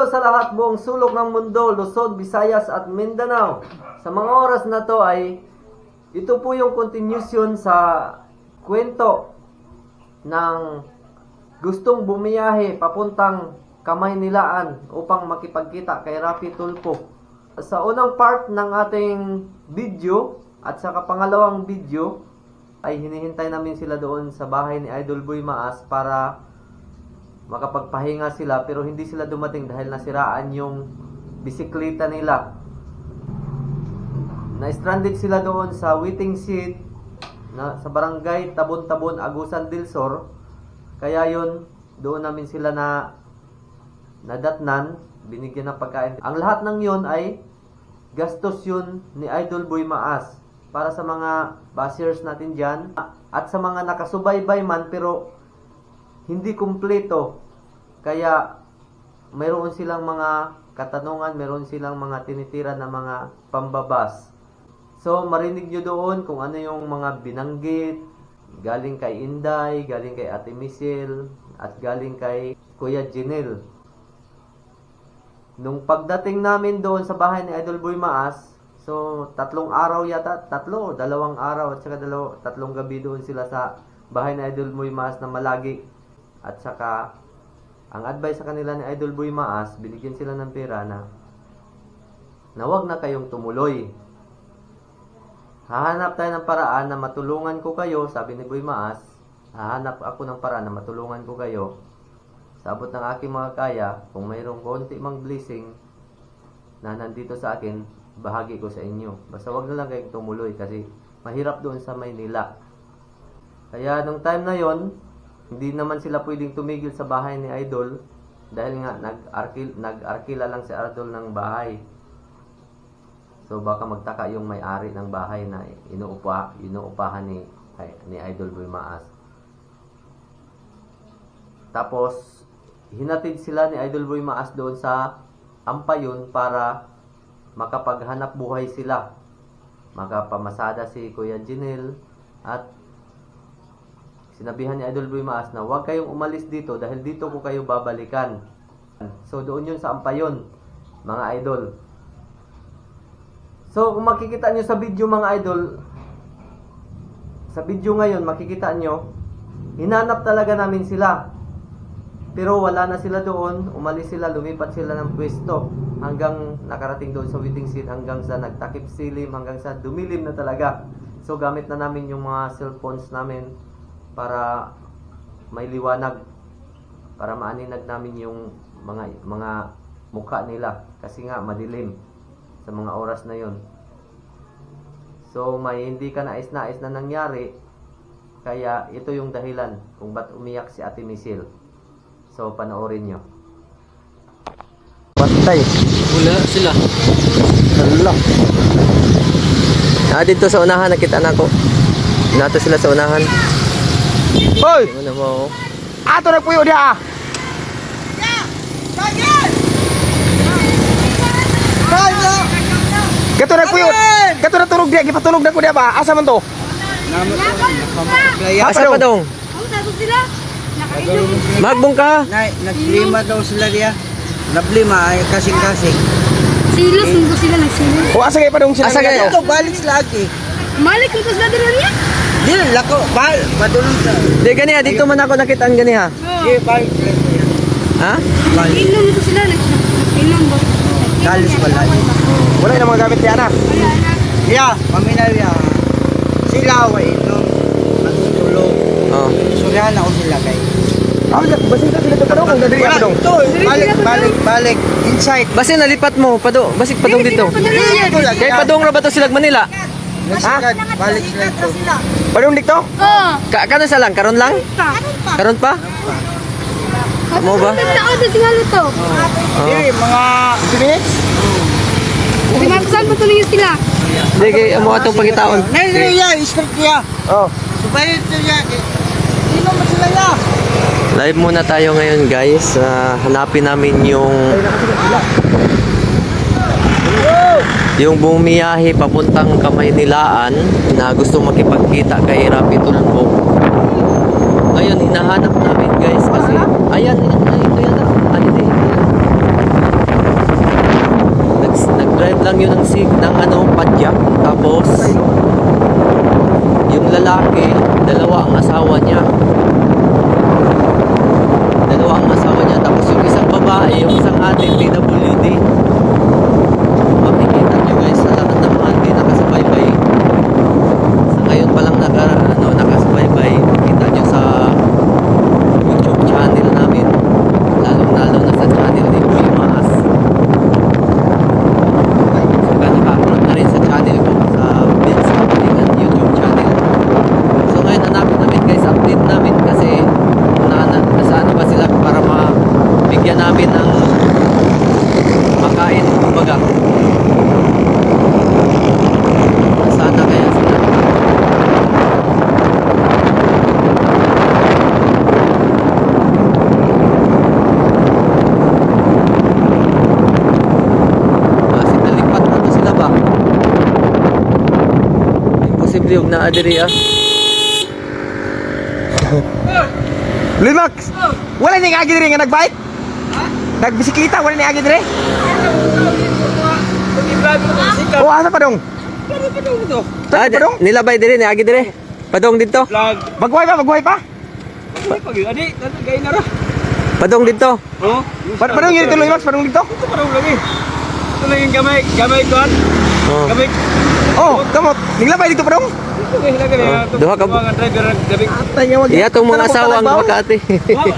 sa lahat buong sulok ng mundo, Luzon, Visayas at Mindanao. Sa mga oras na to ay ito po yung continuation sa kwento ng gustong bumiyahe papuntang Kamaynilaan upang makipagkita kay Rafi Tulfo. Sa unang part ng ating video at sa pangalawang video ay hinihintay namin sila doon sa bahay ni Idol Boy Maas para makapagpahinga sila, pero hindi sila dumating dahil nasiraan yung bisikleta nila. Na-stranded sila doon sa waiting seat sa barangay Tabon-Tabon, Agusan del Sur. Kaya yun, doon namin sila nadatnan, binigyan ng pagkain. Ang lahat ng yun ay gastos yun ni Idol Boy Maas para sa mga bashers natin dyan at sa mga nakasubaybay man pero hindi kumpleto. Kaya mayroon silang mga katanungan, mayroon silang mga tinitira na mga pambabas. So marinig nyo doon kung ano yung mga binanggit galing kay Inday, galing kay Ate Michelle at galing kay Kuya Jinel. Nung pagdating namin doon sa bahay ni Idol Boy Maas, so 3 araw yata, 2 araw at saka 3 gabi doon sila sa bahay ni Idol Boy Maas na malagi. At saka ang advice sa kanila ni Idol Boy Maas, binigyan sila ng pera na wag na kayong tumuloy. Hahanap tayo ng paraan na matulungan ko kayo, sabi ni Boy Maas. Hahanap ako ng paraan na matulungan ko kayo. Sa abot ng aking mga kaya, kung mayroong konti mang blessing na nandito sa akin, bahagi ko sa inyo. Basta wag na lang kayong tumuloy kasi mahirap doon sa Maynila. Kaya nung time na yon, hindi naman sila pwedeng tumigil sa bahay ni Idol dahil nga nag-arkila lang si Idol ng bahay. So baka magtaka yung may-ari ng bahay na inuupahan ni Idol Boy Maas. Tapos hinatid sila ni Idol Boy Maas doon sa Ampayon para makapaghanap buhay sila. Makapamasada si Kuya Jinel at sinabihan ni Idol Boy Maas na huwag kayong umalis dito dahil dito ko kayo babalikan. So doon yun sa Ampayon, mga idol. So kung makikita nyo sa video mga idol, sa video ngayon makikita nyo, hinanap talaga namin sila. Pero wala na sila doon, umalis sila, lumipat sila ng pwesto hanggang nakarating doon sa waiting seat, hanggang sa nagtakip silim, hanggang sa dumilim na talaga. So gamit na namin yung mga cellphones namin para may liwanag, para maaninag namin yung mga mukha nila kasi nga madilim sa mga oras na yon. So may hindi ka nais-nais na nangyari, kaya ito yung dahilan kung ba't umiyak si Ate Michelle. So panoorin nyo. Patay. Wala sila. Hala. Dito sa unahan nakita na ko. Nato sila sa unahan. Hoy! Ano mo? Ato na puyo dia. Gato na puyo. Gato na turog dia, gipatulog na ko dia ba? Asa man to? Asa pa dong? Magbong ka? Naglima daw sila diya. Naglima ay kasing-kasing. Sila, sungguh sila nagsila. O asa kay pa dong sila? Asa kay? Ito balik lagi. Malik ko sila din niya. Dili lako padulong sa. Di ganiha, dito man ako nakitaan ganiha. Di balik. Ha? Inom ito sila. Inom ba? Kalis pala. Wala na mga gamit niya na. Wala na. Ya, paminaw ya. Sila wa ito. Natutulog. Oh. Suryahan ako sila kay. Basin ka sila to pa dong kung dadiri ako dong. Balik. Inside. Basi nalipat mo, basik padong dito. Kay padong ra ba to silag Manila? Nasikat, balik sila ito. Padong dito? Oo. Kano sa lang? Karon lang? Karon pa? Mo ba? Tao na tingalo to. Dili, mga 50 minutes? Saan pa tuloy sila? Di kay amo atong pagitaon. Naiya, strict niya. Oh. Supaya ito niya. Hindi mo sila ya. Live muna tayo ngayon guys. Hanapin namin yung bumiyahe papuntang Kamaynilaan na gusto makipagkita kay Rafi Tulfo. Ngayon hinahanap namin guys kasi ayan ito yan. Naghahanap lang yun ng padyak. Tapos, yung lalaki, dalawa ang asawa niya. Tapos yung isang babae, yung isang ate, PWD. Makikita nyo guys sa lahat ng mga ate nakasubaybay. Sa ngayon palang nakasubaybay. Makita nyo sa YouTube channel namin. Lalo na sa channel ni Boy Maas. Naka-upload na rin sa channel ko, sa Vince Kapatigan YouTube channel. So ngayon hanapin namin guys, update namin kasi nasa ano ba sila para mabigyan namin ng makain, kumbaga. Sana kaya sila. Kasi nalipat na to sila ba? Imposible yung naadiri ah. Lil Max, wala ni agi diri nga nagbike? Nagbisikleta wala ni agi diri? Oh, asa pa dong? Ah, Padong? nilabay diri, niagi diri. Padong dito. Bagway pa? Padong dito. Padong yun dito Lil Max, padong dito? Ito lang yung gamay ko. Oh. Gamay. Oh, kamot. Niglabay dito padong? Duha ka- Mga driver gabi. Atay nga wag. Iya tong mga asawa ang duha ka ate.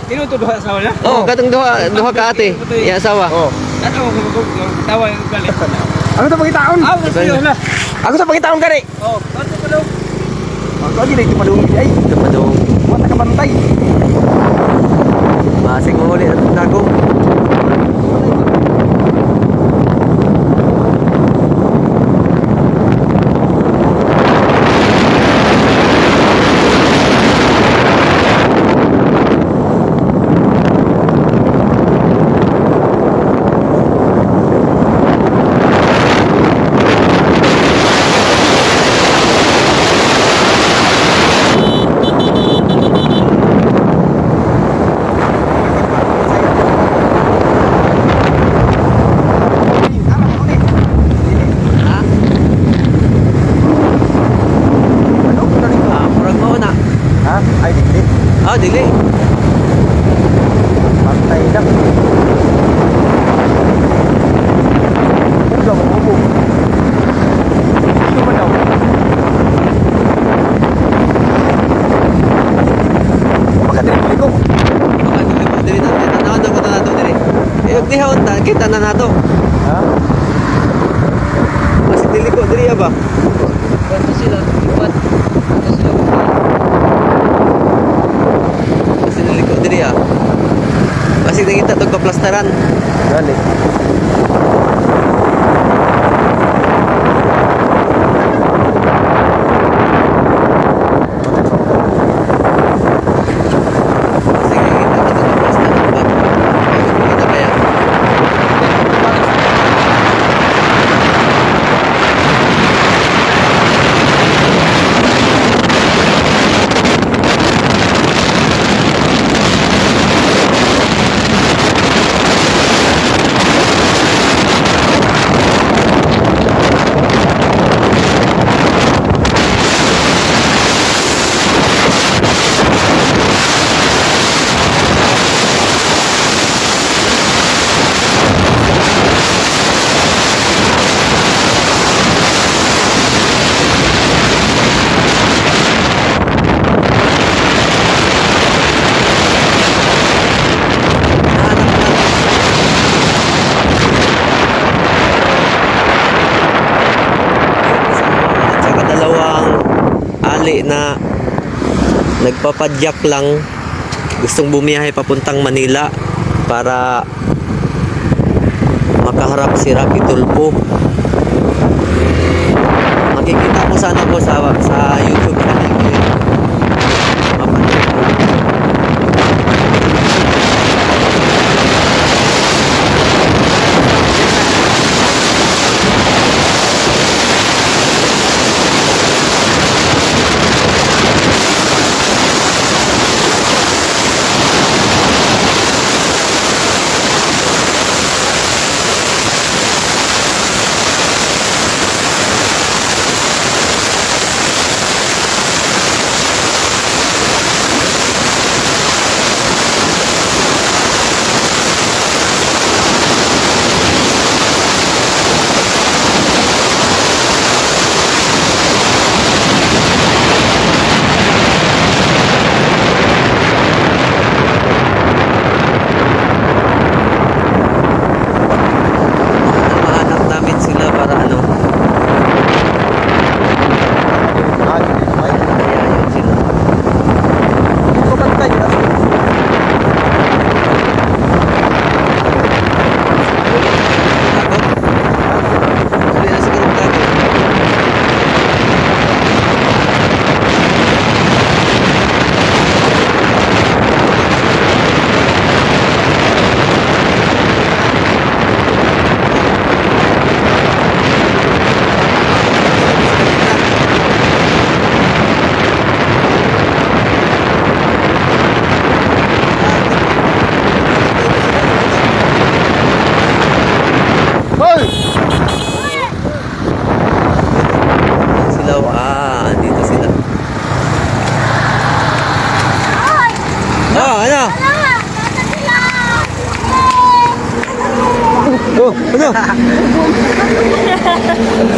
Tino to duha asawa na. Oh, katong duha ka ate. Iya asawa. Oh. Ano ko tawa yung galit. Ako sa pangitaon. Sige na. Ako sa pangitaon gani. Oh, pato pa daw. Ako agi dito padong ay. Ito padong. Wala ka bantay. Masig mo ulit ang dagong. Ha? Ah, murag mo na. Ha? Ay dili. Ah, dili. Bantay dak. Uga mo ubo. Ito ba daw? Baka dili ko. Baka dili na. Tanawan ko na nato dili. Eh, dihon ta kita na nato. Ha? Mas dili ko diri ba? Ito sila, lipat. Ito sila. Kasi dili ko diri ah. Kasi nakita tong kaplastaran. Gali. Kasi nakita tong kaplastaran ba? Kita kaya. At saka dalawang ali na nagpapadyak lang, gustong bumiyahe papuntang Manila para makaharap si Rocky Tulfo. Makikita mo sana ko sa YouTube channel ko yun. Mapanood mo.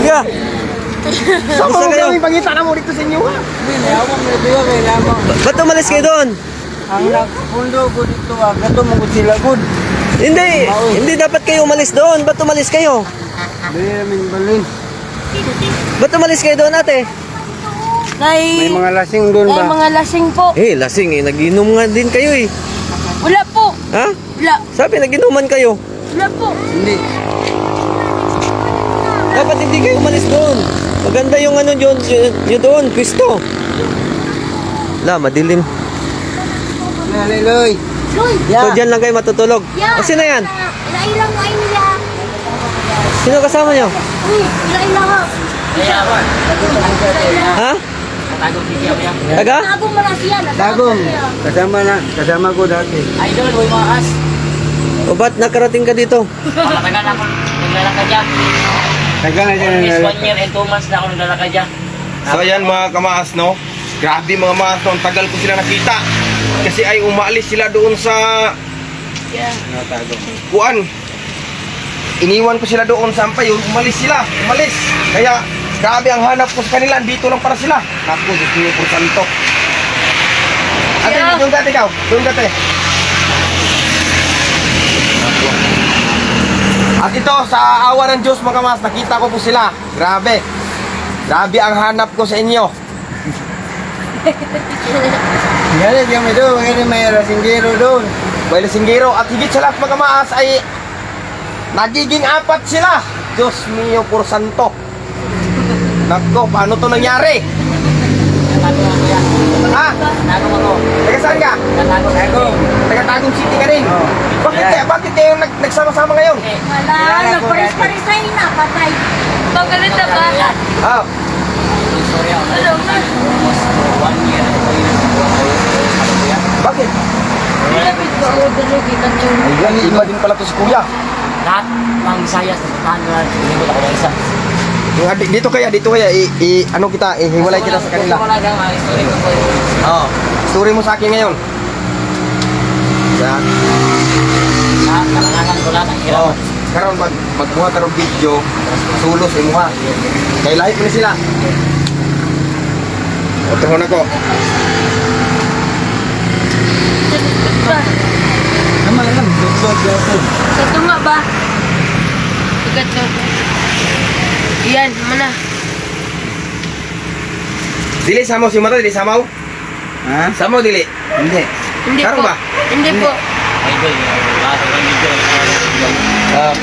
Yeah. Sama mo kami pangita na mo dito sa inyo ha. Hindi, ako may diwa kay lamang. Ba't umalis kayo doon? Ang nagpundo ko dito, gato mo ko sila good. Hindi dapat kayo umalis doon. Ba't umalis kayo? Hindi namin balin. Ba't umalis kayo doon, ate? May mga lasing doon ba? mga lasing po. Eh, lasing eh. Nag-inom nga din kayo eh. Wala po. Ha? Wala. Sabi, nag-inuman kayo. Wala po. Hindi. Dapat hindi kayo umalis doon. Maganda yung ano yun doon, pwesto. La, madilim. Haliloy. So, dyan lang kayo matutulog. O, sino yan? Ilailang nga nila. Sino kasama nyo? Ilailang nga. Ha? Taga? Tago mo na siya. Dagong. Kasama ko dati. Idol, boy mga kas. O, ba't nakarating ka dito? Matagal ako naglalakad dyan. Tagal na dyan. Almost 1 year and 2 months na ako naglalakad dyan. So ayan mga kamaas no. Grabe mga maas no. Ang tagal ko sila nakita. Kasi ay umaalis sila doon sa Kuan. Iniwan ko sila doon sa Ampayon. Umalis sila. Umalis. Kaya grabe ang hanap ko sa kanila. Dito lang para sila. Naku, Diyos niyo po santo. Ate, doon dati ikaw. Doon dati. At ito, sa awa ng Diyos mga kamaas, nakita ko po sila. Grabe. Grabe ang hanap ko sa inyo. Galit kami doon. Ngayon may rasinggero doon. Well, singgero at higit sa lahat mga maas ay nagiging 4 sila. Diyos mio por santo. Nako, paano to nangyari? Natago ako yan. Ha? Natago ako. Taga saan ka? Natago ako. Taga Tagum City ka rin. Oo. Bakit kayo nagsama-sama ngayon? Wala. Nagparis-parisay na. Patay. Pagalit na ba? Ah, Sorry ako. Alam na. Almost 1 year and 2 years ago. Ano ko yan? bakit? Lapit ko. Dulugi ka yun. Ay, iba din pala to si Kuya. Lahat ng Visayas, napuntahan ko na. Hinibot ako ng isa. Dito kaya, ano kita, hiwalay kita sa kanila. Gusto ko lang ang story ko po. Oo. Story mo sa akin ngayon. Yan. Nakanganan ko lahat ang hirap. Oo. Karon magbuha tarong video, sulos imuha. Kay lahi ko ni sila. Oto na ko. Naman lang. Dugtog. Sa tunga ba? Ikat na. Iyan, mana? Dili samaw si Mata, dili samaw. Ha? Samaw dili. Hindi. Hindi Karon po. ba? Hindi po. Idol, lahat ng video. Oh,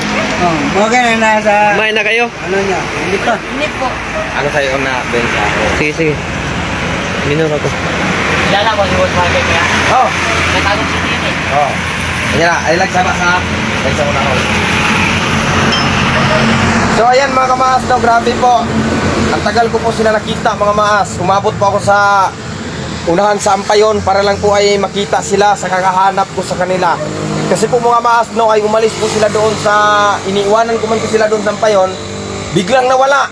okay na nasa... Kumain na kayo? Ano niya? Hindi pa. Hindi po. Ano sa'yo na benta ako? Sige, sige. Minura ko. Kilala ko si Boss Market kaya. Oh. Natago si Tini. Oh. Ayan na, ay lagsama sa sa una ko. So ayan mga kamaas no, grabe po. Ang tagal ko po sila nakita mga maas. Umabot po ako sa unahan sa Ampayon para lang po ay makita sila sa kakahanap ko sa kanila. Kasi po mga maas no, ay umalis po sila doon sa iniiwanan ko man po sila doon sa Ampayon. Biglang nawala.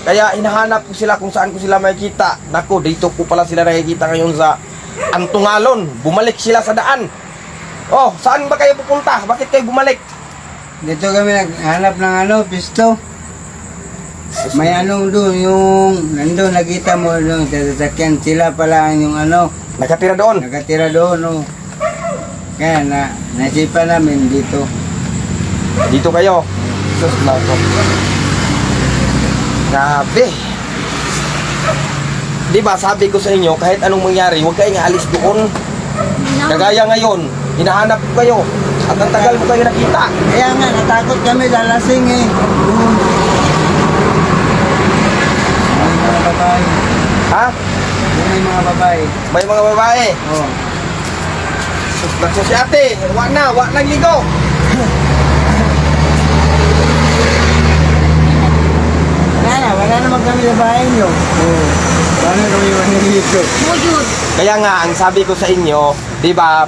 Kaya hinahanap ko sila kung saan ko sila makikita. Nako, dito po pala sila nakikita ngayon sa Antungalon. Bumalik sila sa daan. Oh, saan ba kayo pupunta? Bakit kayo bumalik? Dito kami naghanap ng pisto. May anong doon, yung nandun nakita mo doon sa sasakyan, sila pala yung Nakatira doon. nakatira doon. Oh. Kaya nasipa namin dito. Dito kayo. Sus, nako. Grabe. Di ba sabi ko sa inyo, kahit anong mangyari, huwag kayong alis doon. Kagaya ngayon, hinahanap ko kayo. At ang tagal mo kayo nakita. Kaya nga, natakot kami sa lasing eh. Doon. May mga babae. Ha? Doon may mga babae. May mga babae. Oh. Sus, nako si ate. Wag na ligo. Wala naman kami sa bahay nyo. Oh. Paano kami manilito? Mujud. Kaya nga, ang sabi ko sa inyo, di ba,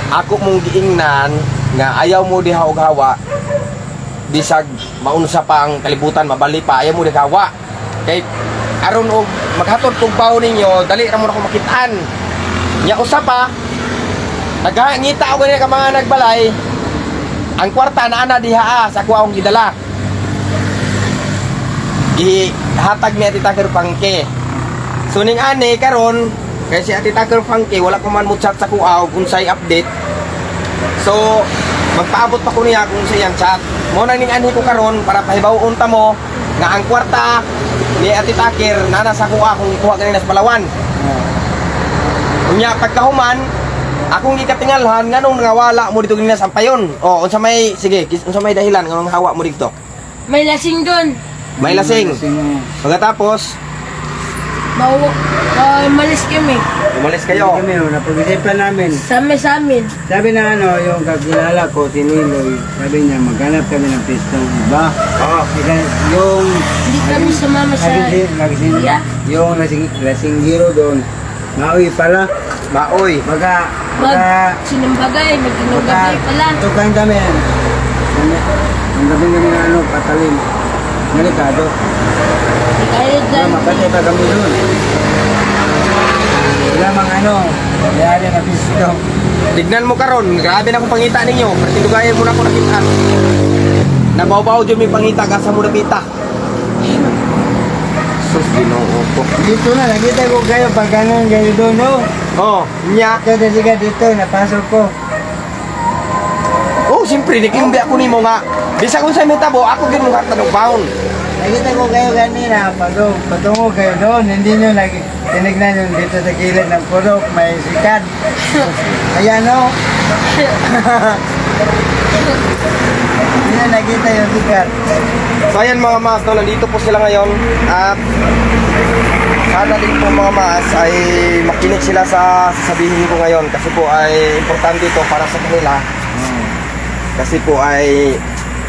ako mong giingnan nga ayaw mo di hawag-hawa, bisag maunsa pa ang kalibutan, mabali pa, ayaw mo di hawa. Kay, aron og maghatod kong baho ninyo, dali ra mo na ako makitaan. Nya usa pa, naghangita ako ganyan ka mga nagbalay, ang kwarta na ana diha sa kuha akong gidala. Ihatag ni Ati Tucker Pangke. So ning ani karon kay si Ati Tucker Pangke wala pa man mo chat sa kuha kung say update. So magpaabot pa ko niya kung sa iyang chat. Mo na ning ani ko karon para pahibawon ta mo nga ang kwarta ni Ati Tucker nana sa kuha kung ikuha kanina sa Palawan. Unya pagkahuman akong gikatingalhan nganong nangawala mo dito kanina sa Ampayon. O unsa may sige, unsa may dahilan nganong hawa mo dito? May lasing doon. May lasing. Pagkatapos Malis kami. umalis kayo. Kami, napag-isipan namin. Sa amin. Sabi na yung kakilala ko, si Niloy, sabi niya, maghanap kami ng pistong iba. Oo. Yung Hindi kami sumama sa... Yeah. yung lasinggiro doon, nauwi pala. Maoy. Baga, Sinambagay, nagkinugabay pala. tukan kami. Ang gabi kami na patalim. Delikado. Kaya Wala, dyan. mapatay pa kami doon. Wala mang mayari na pisto. Tignan mo karon, grabe na akong pangita ninyo. Pertindugayan mo na ako nakita. Nabaw-baw dyan may pangita kasa mo napita. Sus, ginoo ko. Dito na, nakita ko kayo pag ganun kayo doon, no? Oh, nya. Ito na siya dito, napasok ko. Oh, siyempre, nikimbi ako nimo nga. Bisa kung sa mitabo, ako din mong tanong baon. Nakita ko kayo kanina, patungo kayo doon, hindi nyo tinignan yung dito sa gilid ng purok, may sikat. Ayan, no? Hindi na nakita yung sikat. So ayan mga mas, no, nandito po sila ngayon. At sana din po mga mas ay makinig sila sa sasabihin ko ngayon. Kasi po ay importante ito para sa kanila. Kasi po ay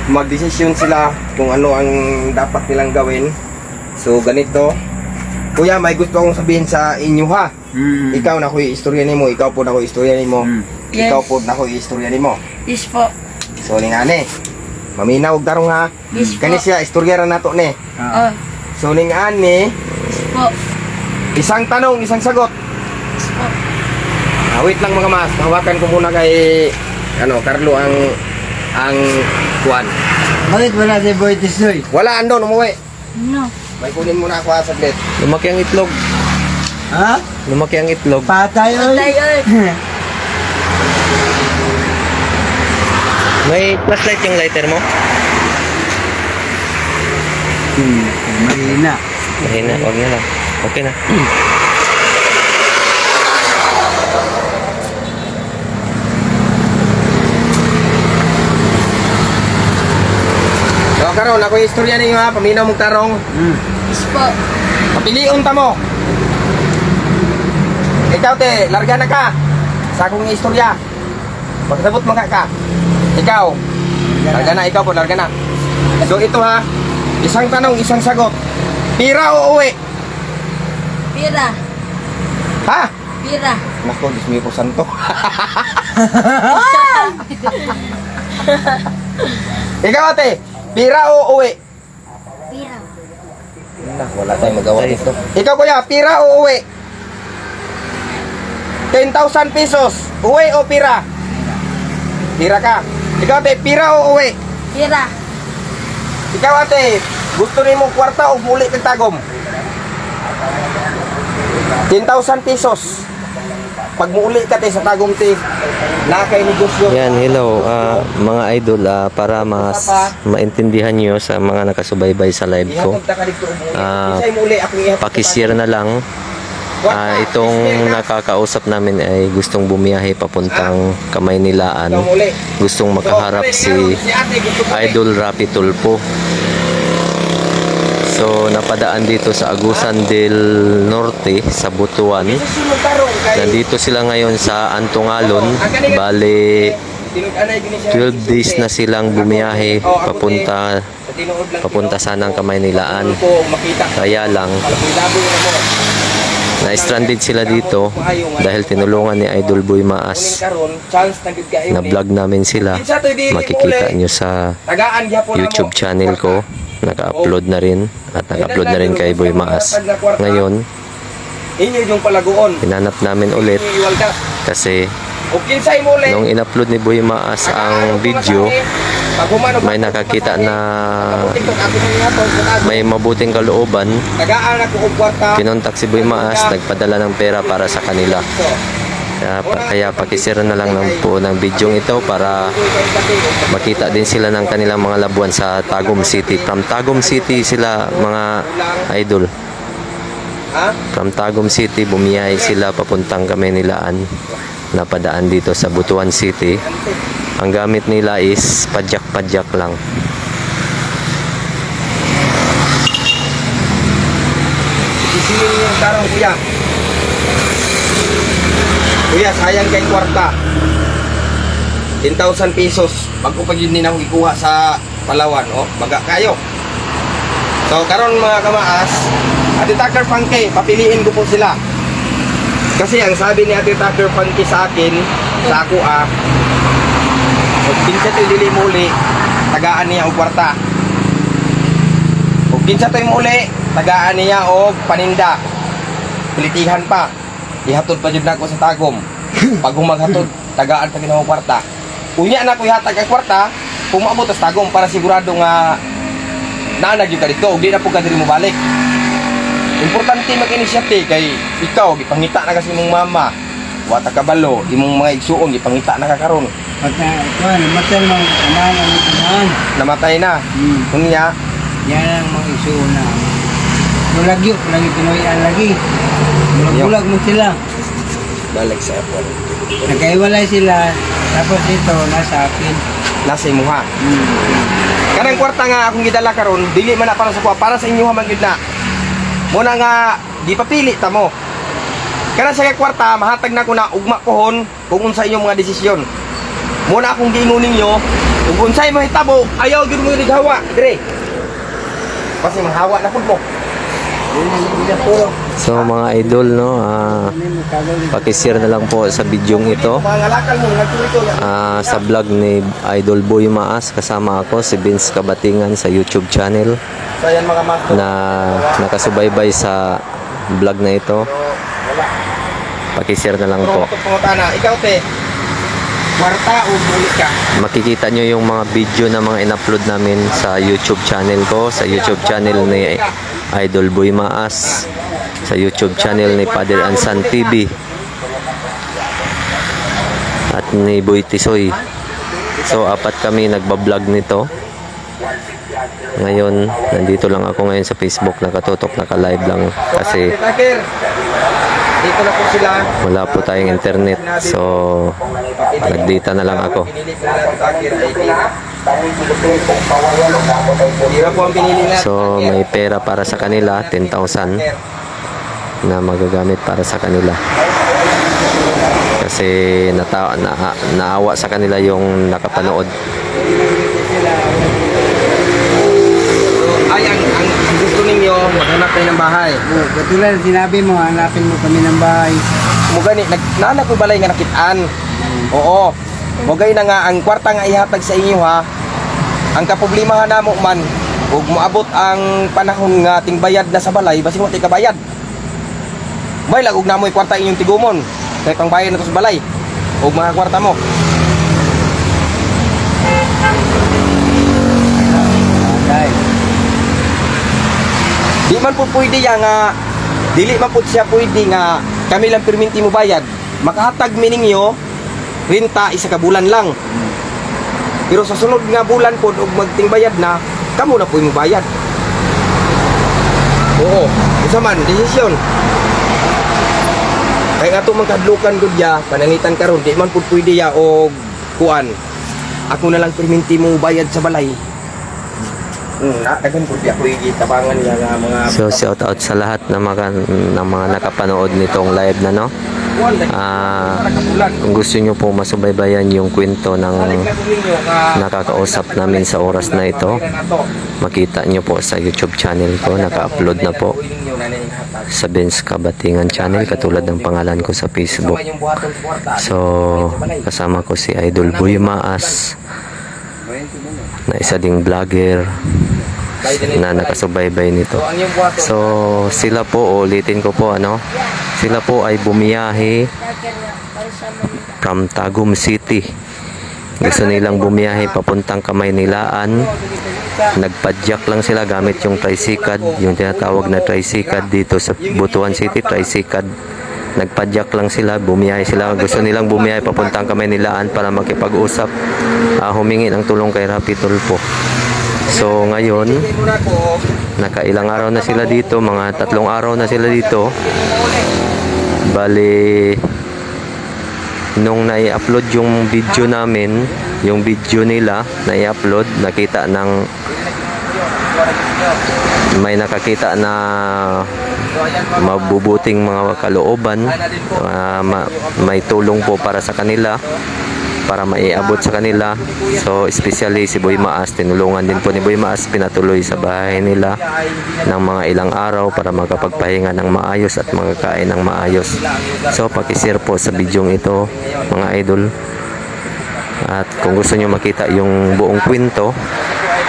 magdesisyon sila kung ano ang dapat nilang gawin. So ganito. Kuya, may gusto akong sabihin sa inyo ha. Ikaw na ko istorya nimo, ikaw po na ko istorya nimo. Yes. Ikaw po na ko istorya nimo. Yes po. So ning ani. Maminaw og tarong ha. Yes po. Kani siya istorya ra nato ni. Oh, So ning ani, yes po. isang tanong, isang sagot. Yes po. Wait lang mga mas, hawakan ko muna kay Carlo ang kuan. Bakit wala si Boy Tisoy? Wala andon umuwi. No. May kunin muna ako saglit. Lumaki ang itlog. Ha? Lumaki ang itlog. Patay, oy. Patay, oy. May flashlight yung lighter mo? Mahina. Mahina, wag na lang. Okay na. So karon ako istorya ninyo ha, paminaw mong tarong. Yes po. Papiliun ta mo. Ikaw te, larga na ka. Sa akong istorya. Magsabot mo ka. Ikaw. Larga na, ikaw po, larga na. So ito ha, isang tanong, isang sagot. Pira o uwi? Pira. Ha? Pira. Nako, Diyos mío po santo. Ikaw ate, pira o uwi? Pira. Wala tayong magawa dito. Ikaw kuya, pira o uwi? 10,000 pesos. Uwi o pira? Pira ka. Ikaw ate, pira o uwi? Pira. Ikaw ate, gusto rin mong kwarta o muli kang tagom? 10,000 pesos. Pag muli ka te sa tagom te, na kay negosyo. Yan, hello mga idol, para mas maintindihan nyo sa mga nakasubaybay sa live ko. Pakishare na lang. Itong nakakausap namin ay gustong bumiyahe papuntang Kamaynilaan. Gustong makaharap si Idol Rapi Tulfo. So napadaan dito sa Agusan del Norte sa Butuan. Nandito sila ngayon sa Antungalon. Bale 12 days na silang bumiyahe papunta sanang Kamaynilaan. Kaya lang na-stranded sila dito dahil tinulungan ni Idol Boy Maas. Na vlog namin sila. Makikita nyo sa YouTube channel ko. Naka-upload na rin at naka-upload na rin kay Boy Maas. Ngayon, inyo yung palaguon. hinanap namin ulit kasi O kinsay mo ulit. Nung in-upload ni Boy Maas ang video, may nakakita na may mabuting kalooban. Tagaan ako og kwarta. Kinontak si Boy Maas, nagpadala ng pera para sa kanila. Kaya pakishare na lang po ng video ito para makita din sila ng kanilang mga labuan sa Tagum City. From Tagum City sila mga idol. Ha? From Tagum City bumiyahe sila papuntang Kamaynilaan. Napadaan dito sa Butuan City. Ang gamit nila is padyak-padyak lang. Isinin yung tarong kuya. Kuya, sayang kay kwarta. 10,000 pesos. Bago pa yun din ako ikuha sa Palawan. O, baga kayo. So, karon mga kamaas, Ate Tucker Funky, papiliin ko po sila. Kasi ang sabi ni Ate Tucker Funky sa akin, sa ako kung kinsa to'y dili muli, tagaan niya og kwarta. Kung kinsa to'y muli, tagaan niya og paninda. Pilitihan pa. Ihatod pa jud nako sa Tagum. Pag humaghatod, tagaan pa ginawa kwarta. Unya na ko ihatag ang kwarta, kung maabot sa Tagum para sigurado nga naanag yung ka dito, ug di na po ka diri mo balik. Importante mag-inisyate kay ikaw gipangita na kasi mong mama. Wa ta kabalo, imong mga igsuon gipangita na ka karon. Namatay mga aman ang itunan. Namatay na. Unya, Yan ang mga isuuna. Nulagyo, lagi pinuyan lagi. Bulag mo sila. balik sa airport. Nagkaiwalay sila. Tapos ito, nasa akin. Nasa imuha. Kanang kwarta nga akong gidala karon, dili man na para sa kuha, para sa inyo man gyud na. Muna nga di papili ta mo. Kana sa kwarta mahatag na ko na ugma pohon kung unsa inyong mga desisyon. Muna akong giingon ninyo, kung unsay mahitabo, ayaw gyud mo gihawa, dire. Kasi manghawa na pud mo. So mga idol, no, pakishare na lang po sa bidyong ito. Pangalakal mo nagturito na. Sa vlog ni Idol Boy Maas, kasama ako si Vince Kabatingan sa YouTube channel So yan mga master. na nakasubaybay sa vlog na ito. Pakishare na lang po. Pangutana, ikaw te. Kwarta o bulik ka? Makikita nyo yung mga video na mga in-upload namin sa YouTube channel ko, sa YouTube channel ni Idol Boy Maas, sa YouTube channel ni Father Ansan TV at ni Boy Tisoy. So apat kami nagbablog nito. Ngayon, nandito lang ako ngayon sa Facebook, nakatutok, naka-live lang kasi Tucker, dito na po sila. wala po tayong internet. So nagdata na lang ako. Pinili po nila Tucker ID. Di ba po ang pinili nila? So may pera para sa kanila, 10,000 na magagamit para sa kanila. Kasi naawa sa kanila yung nakapanood. Ay, ang gusto ninyo, maghanap kayo ng bahay. Katulad sinabi mo, hanapin mo kami ng bahay. Mugani, naanak ko balay nga nakitaan. Oo. Mugay na nga, ang kwarta nga ihatag sa inyo ha. Ang kaproblemahan na mo man, ug moabot ang panahon nga tingbayad na sa balay, basig mo kabayad. Bay lag ug namoy kwarta inyong tigumon. Kay pangbayad na to sa balay. Ug mga kwarta mo. Bahay. Di man po pwede ya nga dili man po siya pwede nga kami lang perminti mo bayad. Makahatag mi ninyo renta isa ka bulan lang. Pero sa sunod nga bulan po ug magtingbayad na, kamo na po mo bayad. Oo, isa man desisyon. Kaya nga ito magkadlukan gud ya, panangitan karon di man po pwede ya og kuan. Ako na lang perminti mo bayad sa balay. Dagan po di ako tabangan niya nga mga So shout out sa lahat ng mga nakapanood nitong live na, no. Kung gusto nyo po masubaybayan yung kwento ng nakakausap namin sa oras na ito, makita nyo po sa YouTube channel ko. Naka-upload na po sa Vince Kabatingan channel, katulad ng pangalan ko sa Facebook. So kasama ko si Idol Boy Maas, na isa ding vlogger, na nakasubaybay nito. So, ang yung buhaton. So, sila po, ulitin ko po, ano, sila po ay bumiyahe from Tagum City. Gusto nilang bumiyahe papuntang Kamaynilaan. Nagpadyak lang sila gamit yung tricycad, yung tinatawag na tricycad dito sa Butuan City, tricycad. Nagpadyak lang sila, bumiyahe sila. Gusto nilang bumiyahe papuntang Kamaynilaan para makipag-usap, humingi ng tulong kay Rapi Tulfo. So ngayon, nakailang araw na sila dito, mga 3 araw na sila dito. Bali, nung nai-upload yung video namin, yung video nila nai-upload, nakita ng may nakakita na mabubuting mga kalooban, may tulong po para sa kanila, para maiabot sa kanila. So especially si Boy Maas, tinulungan din po ni Boy Maas, pinatuloy sa bahay nila ng mga ilang araw para makapagpahinga ng maayos at makakain ng maayos. So pakishare po sa bidyong ito, mga idol. At kung gusto nyo makita yung buong kwento,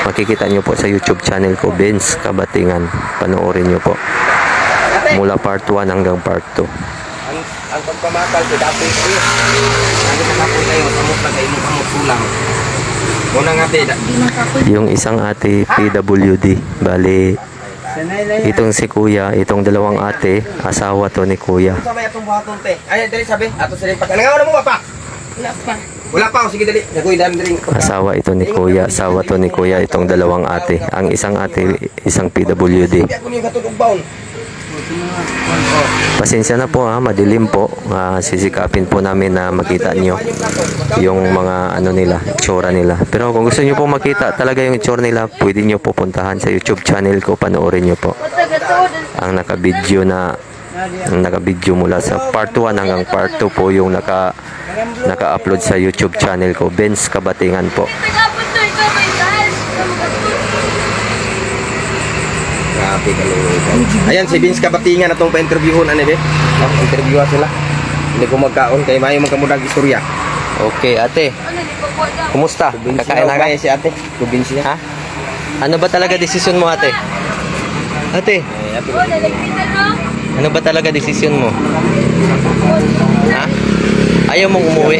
makikita nyo po sa YouTube channel ko, Benz Kabatingan. Panoorin nyo po mula part 1 hanggang part 2. Ang pagpamakal ko dati ko yun. Ano na ako kayo, samot na kayo mo sulang. Muna nga tida. Yung isang ate PWD, bali Sanay lang yan. itong si kuya, itong dalawang ate, asawa to ni kuya. Sa may atong buhaton te. Ay, dali sabi. Ato sa rin pag. Nangaw na mo ba pa? Wala pa. Wala pa. Sige dali. Nagoy dami rin. Asawa ito ni kuya, asawa to ni kuya, itong dalawang ate. Ang isang ate, isang PWD. Hindi ako niyo katulog baon. Pasensya na po, madilim po. Sisikapin po namin na makita nyo yung mga ano nila, itsura nila. Pero kung gusto nyo po makita talaga yung itsura nila, pwede nyo po puntahan sa YouTube channel ko, panoorin nyo po ang nakabidyo mula sa part 1 hanggang part 2 po yung naka-upload sa YouTube channel ko, Benz Kabatingan po. Grabe ka lang. Ayan, si Vince Kabatingan na itong pa-interviewon. Ano ba? Interviewan sila. Hindi ko magkaon kay Mayo magkamudang istorya. Okay, ate. Kumusta? Kakain na ka? Si ate. Kubinsi niya. Ha? Ano ba talaga desisyon mo, ate? Ate, ano ba talaga desisyon mo? Ha? Ayaw mong umuwi?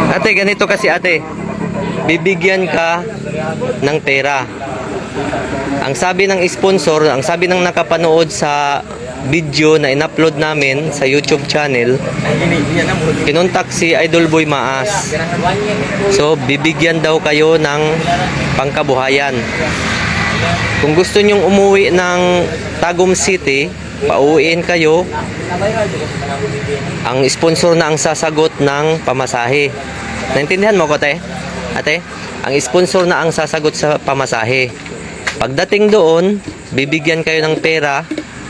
Ate, ganito kasi ate. Bibigyan ka ng pera. Ang sabi ng sponsor, ang sabi ng nakapanood sa video na in-upload namin sa YouTube channel, kinontak si Idol Boy Maas. So, bibigyan daw kayo ng pangkabuhayan. Kung gusto nyong umuwi ng Tagum City, pauwiin kayo. Ang sponsor na ang sasagot ng pamasahe. Naintindihan mo ko, ate? Ate, ang sponsor na ang sasagot sa pamasahe. Pagdating doon, bibigyan kayo ng pera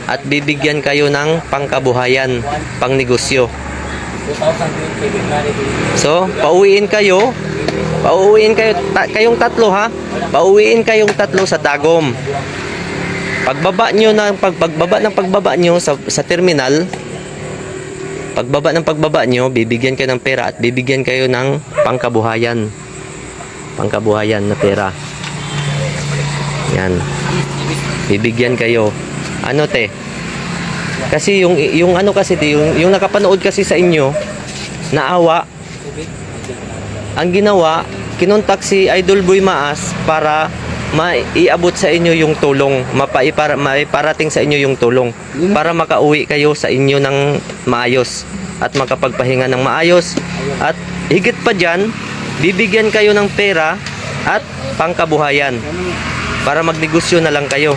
at bibigyan kayo ng pangkabuhayan, pangnegosyo. So, pauwiin kayo. Kayong tatlo ha. Pauwiin kayong tatlo sa Tagum. Pagbaba nyo sa terminal, pagbaba nyo, bibigyan kayo ng pera at bibigyan kayo ng pangkabuhayan. Pangkabuhayan na pera. Yan. Bibigyan kayo. Ano te? Kasi yung ano kasi yung nakapanood kasi sa inyo, naawa. Ang ginawa, kinontak si Idol Boy Maas para maiabot sa inyo yung tulong, maiparating sa inyo yung tulong para makauwi kayo sa inyo ng maayos at makapagpahinga ng maayos. At higit pa dyan, bibigyan kayo ng pera at pangkabuhayan para magnegosyo na lang kayo.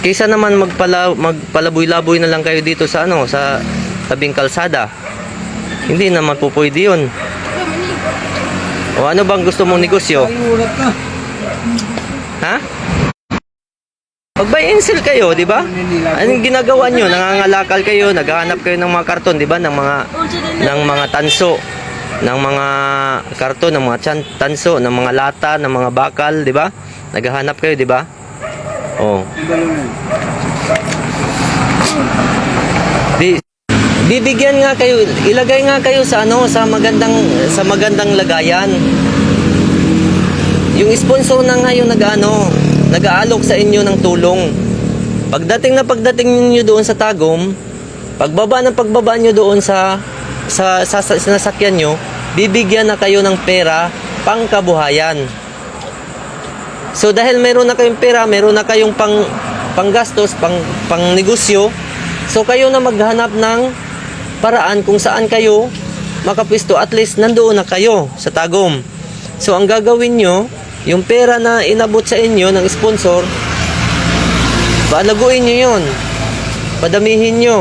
Kaysa naman magpalaboy-laboy na lang kayo dito sa sa tabing kalsada. Hindi naman po pwede yun. O ano bang gusto mong negosyo? Ha? Mag-buy and sell kayo, di ba? Anong ginagawa nyo? Nangangalakal kayo, naghahanap kayo ng mga karton, di ba? Ng mga tanso, ng mga karton, ng mga tanso, ng mga lata, ng mga bakal, di ba? Naghahanap kayo, di ba? Oh. Bibigyan nga kayo, ilagay nga kayo sa sa magandang lagayan. Yung sponsor na ngayon nag-aalok sa inyo ng tulong. Pagdating niyo doon sa Tagum, pagbaba nyo doon sa sinasakyan nyo, bibigyan na kayo ng pera pangkabuhayan. So dahil meron na kayong pera, meron na kayong panggastos, pang negosyo, so kayo na maghanap ng paraan kung saan kayo makapwesto, at least nandoon na kayo sa Tagum. So ang gagawin nyo, yung pera na inabot sa inyo ng sponsor, palaguin nyo yun, padamihin nyo.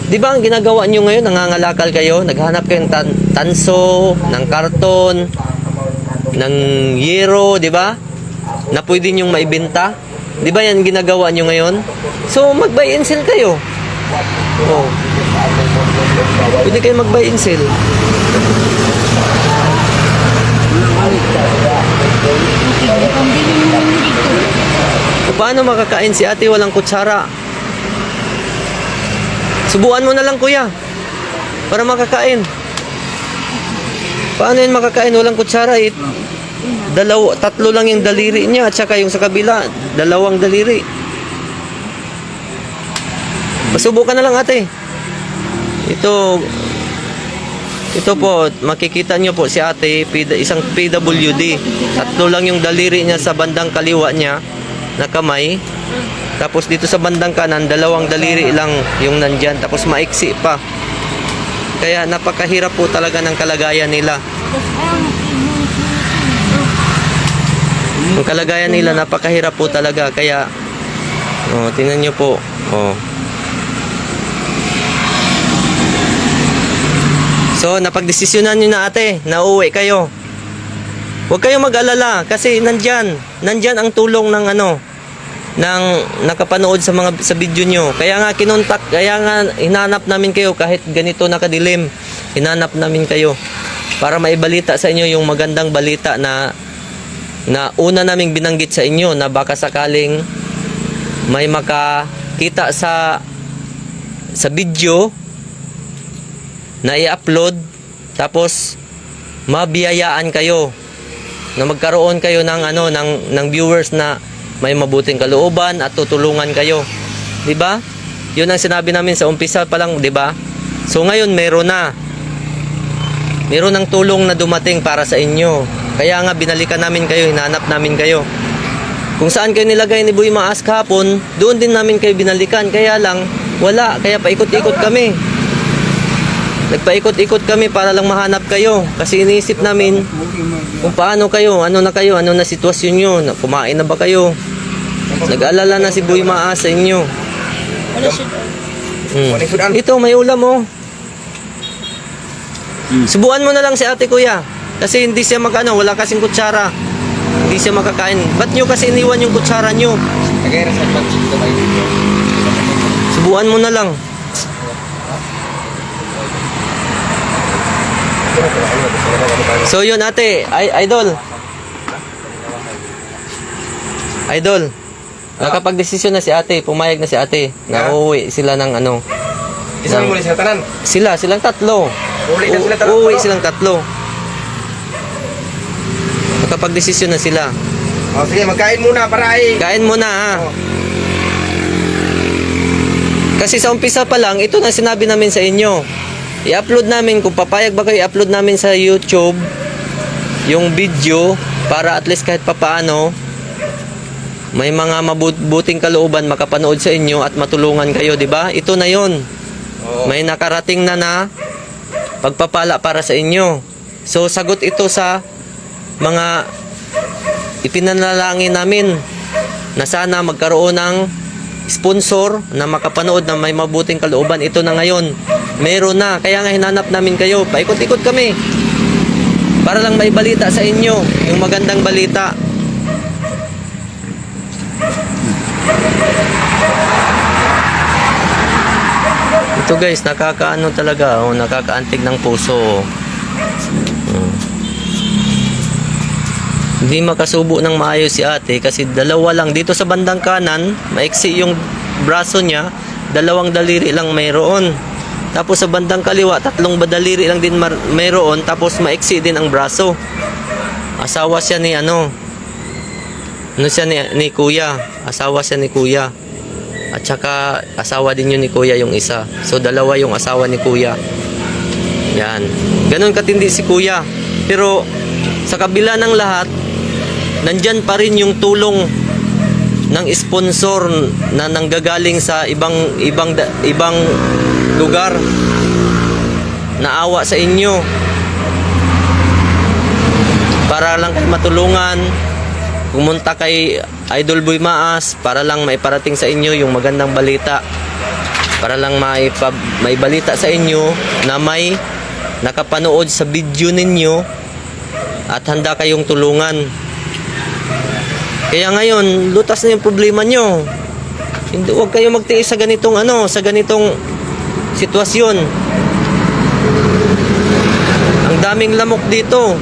Di ba ang ginagawa nyo ngayon, nangangalakal kayo, naghanap kayo ng tanso, ng karton, ng yero, di ba? Na pwede nyong maibenta. Di ba yan ginagawa nyo ngayon? So mag-buy and sell kayo. Oh. Pwede kayo mag-buy and sell. Paano makakain si ate walang kutsara? Subuan mo na lang kuya para makakain. Paano yun makakain walang kutsara? Tatlo lang yung daliri niya at saka yung sa kabila, 2 daliri. Pasubukan na lang ate. Ito po, makikita nyo po si ate, isang PWD. 3 lang yung daliri niya sa bandang kaliwa niya na kamay. Tapos dito sa bandang kanan, 2 daliri lang yung nandyan. Tapos maiksi pa. Kaya napakahirap po talaga ng kalagayan nila. Ang kalagayan nila, napakahirap po talaga. Kaya, tingnan nyo po. So, napagdesisyonan nyo na ate, na uuwi kayo. Huwag kayong mag-alala kasi nandyan ang tulong ng ng nakapanood sa video nyo. Kaya nga hinanap namin kayo kahit ganito nakadilim. Hinanap namin kayo para maibalita sa inyo yung magandang balita na una naming binanggit sa inyo na baka sakaling may makakita sa video na i-upload, tapos mabiyayaan kayo na magkaroon kayo ng viewers na may mabuting kalooban at tutulungan kayo. 'Di ba? 'Yun ang sinabi namin sa umpisa pa lang, 'di ba? So ngayon meron ng tulong na dumating para sa inyo. Kaya nga binalikan namin kayo, hinanap namin kayo. Kung saan kayo nilagay ni Boy Maas kahapon, doon din namin kayo binalikan. Kaya lang wala, kaya paikot-ikot kami. Nagpaikot-ikot kami para lang mahanap kayo kasi iniisip namin kung paano kayo, ano na sitwasyon nyo, kumain na ba kayo? Nag-alala na si Boy Maas sa inyo. Ito, may ulam Subuan mo na lang si ate kuya kasi hindi siya wala kasing kutsara, hindi siya makakain. Ba't nyo kasi iniwan yung kutsara nyo? Subuan mo na lang. So yun ate, idol, nakapag-desisyon na si ate, pumayag na si ate na uuwi sila ng Isang muli sila tanan. silang 3. Uuwi silang 3. Nakapag-desisyon na sila. Sige, magkain muna para Kain muna ha. Kasi sa umpisa pa lang, ito na sinabi namin sa inyo. I-upload namin, kung papayag ba kayo, i-upload namin sa YouTube yung video para at least kahit papaano may mga mabuting kalooban makapanood sa inyo at matulungan kayo, di ba? Ito na yon. May nakarating na pagpapala para sa inyo. So sagot ito sa mga ipinanalangin namin na sana magkaroon ng sponsor na makapanood na may mabuting kalooban. Ito na ngayon, meron na. Kaya nga hinanap namin kayo, paikot-ikot kami para lang may balita sa inyo, yung magandang balita. Ito guys, nakakaano talaga, nakakaantig ng puso. Hindi makasubo ng maayos si ate kasi 2 lang dito sa bandang kanan, maiksi yung braso niya, 2 daliri lang mayroon. Tapos sa bandang kaliwa, 3 daliri lang din mayroon, tapos maiksi din ang braso. asawa siya ni ano siya ni kuya, asawa siya ni kuya. At saka asawa din yun ni kuya yung isa. So dalawa yung asawa ni kuya. Yan. Ganon katindi si kuya. Pero sa kabila ng lahat, nandyan pa rin yung tulong ng sponsor na nanggagaling sa ibang lugar. Naawa sa inyo para lang kayo matulungan. Pumunta kay Idol Boy Maas para lang maiparating sa inyo yung magandang balita, para lang may balita sa inyo na may nakapanood sa video ninyo at handa kayong tulungan. Kaya ngayon, lutas na yung problema nyo. Hindi, huwag kayo magtiis sa ganitong sa ganitong sitwasyon. Ang daming lamok dito.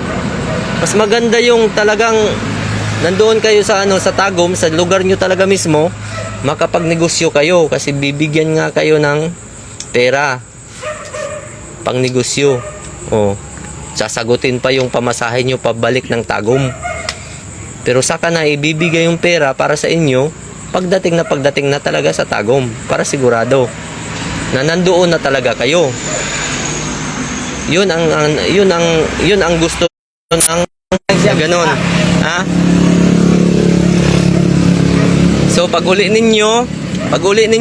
Mas maganda yung talagang nandoon kayo sa sa Tagum, sa lugar nyo talaga mismo, makapagnegosyo kayo kasi bibigyan nga kayo ng pera pang negosyo. Sasagutin pa yung pamasahe nyo pabalik ng Tagum. Pero saka na ibibigay yung pera para sa inyo pagdating na talaga sa Tagum, para sigurado na nandoon na talaga kayo. Yun ang gusto ng ganon. Ha? So pag uli ninyo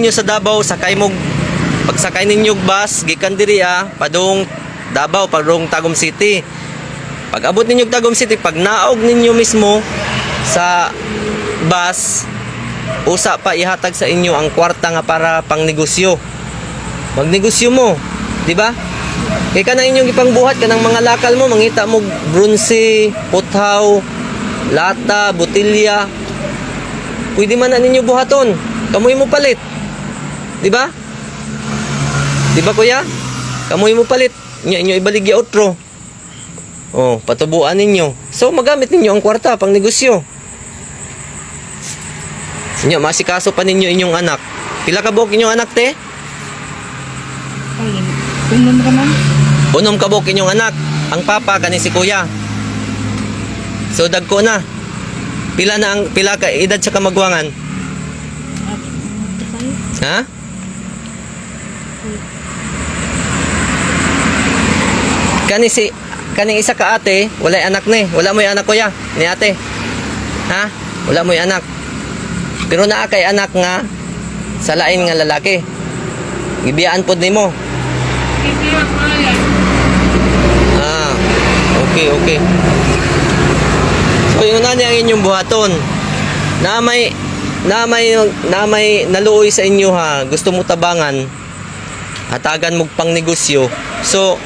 sa Davao, pagsakay ninyo bus gikan diri padung Davao, padung Tagum City. Pag abot ninyo Tagum City, pag naog ninyo mismo sa bus, usa pa ihatag sa inyo ang kwarta nga para pang negosyo. Magnegosyo mo, di ba? Kaya ka na inyong ipangbuhat ka ng mga lakal mo, mangita mo bronze, puthaw, lata, botilya. Pwede man na ninyo buhaton. Kamuy mo palit. Di ba? Di ba kuya? Kamuy mo palit. Inyo ibaligya otro. Patubuan ninyo. So magamit ninyo ang kwarta pang negosyo. Inyo masikaso pa ninyo inyong anak. Pila ka buok inyong anak te? Unom ka buok inyong anak. Ang papa kani si kuya. So dagko na. Pila ka edad sa kamagwangan? Ha? Kani isa ka ate, wala anak ni. Wala mo 'yung anak kuya, ni ate. Ha? Wala mo 'yung anak. Pero naa kay anak nga sa lain nga lalaki. Gibiyaan pod nimo. Okay. So yun na ang inyong buhaton. Na may naluoy sa inyo ha, gusto mo tabangan, hatagan mo pang negosyo. So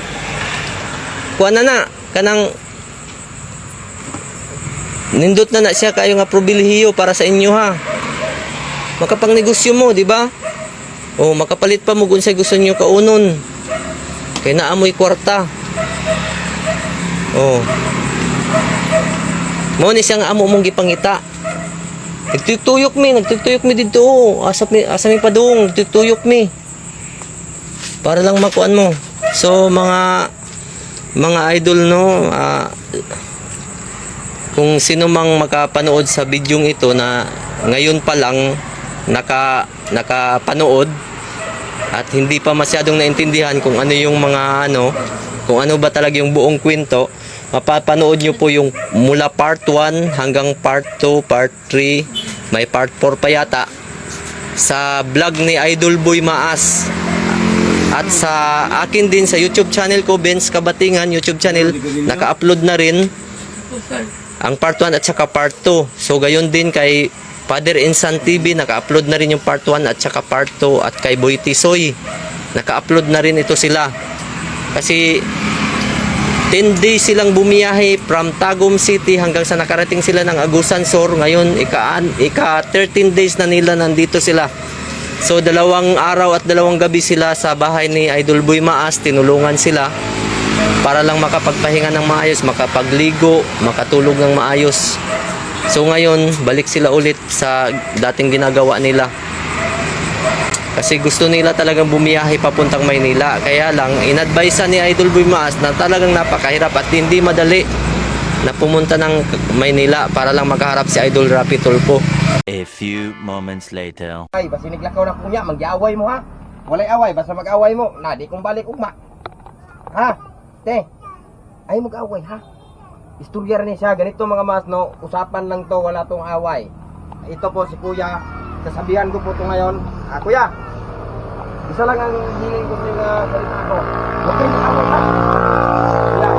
kuha na kanang nindot na siya kayo nga probilhiyo para sa inyo ha. Makapang negosyo mo, di ba? Makapalit pa mo kung sa gusto niyo kaunon. Kay naamoy kwarta. Mo ni siyang amo mong gipangita. Nagtutuyok mi dito. Asa mi padung, nagtutuyok mi. Para lang makuan mo. So mga idol no, kung sino mang makapanood sa bidyong ito na ngayon pa lang nakapanood at hindi pa masyadong naintindihan kung ano yung mga kung ano ba talaga yung buong kwento, mapapanood nyo po yung mula part 1 hanggang part 2, part 3, may part 4 pa yata sa vlog ni Idol Boy Maas. At sa akin din sa YouTube channel ko, Benz Kabatingan YouTube channel, naka-upload na rin ang part 1 at saka part 2. So gayon din kay Father Insan TV, naka-upload na rin yung part 1 at saka part 2, at kay Boy Tisoy, naka-upload na rin ito sila. Kasi 10 days silang bumiyahe from Tagum City hanggang sa nakarating sila ng Agusan Sur. Ngayon, ika 13 days na nila nandito sila. So 2 araw at 2 gabi sila sa bahay ni Idol Boy Maas. Tinulungan sila para lang makapagpahinga ng maayos, makapagligo, makatulog ng maayos. So ngayon, balik sila ulit sa dating ginagawa nila. Kasi gusto nila talagang bumiyahe papuntang Maynila. Kaya lang, in-advise ni Idol Boy Maas na talagang napakahirap at hindi madali na pumunta ng Maynila para lang makaharap si Idol Rapi Tulfo. A few moments later. Ay, basta niglakaw na ko niya, mag-away mo ha. Walay away, basta mag-away mo. Na, di kong balik ugma. Ha? Te, ay mag-away ha. Istorya rin siya, ganito mga mas, no? Usapan lang to, wala tong away. Ito po si Kuya, sasabihan ko po to ngayon. Kuya, isa lang ang hiling ko sa salita ko. Huwag kayong mag-away ha. Kuya,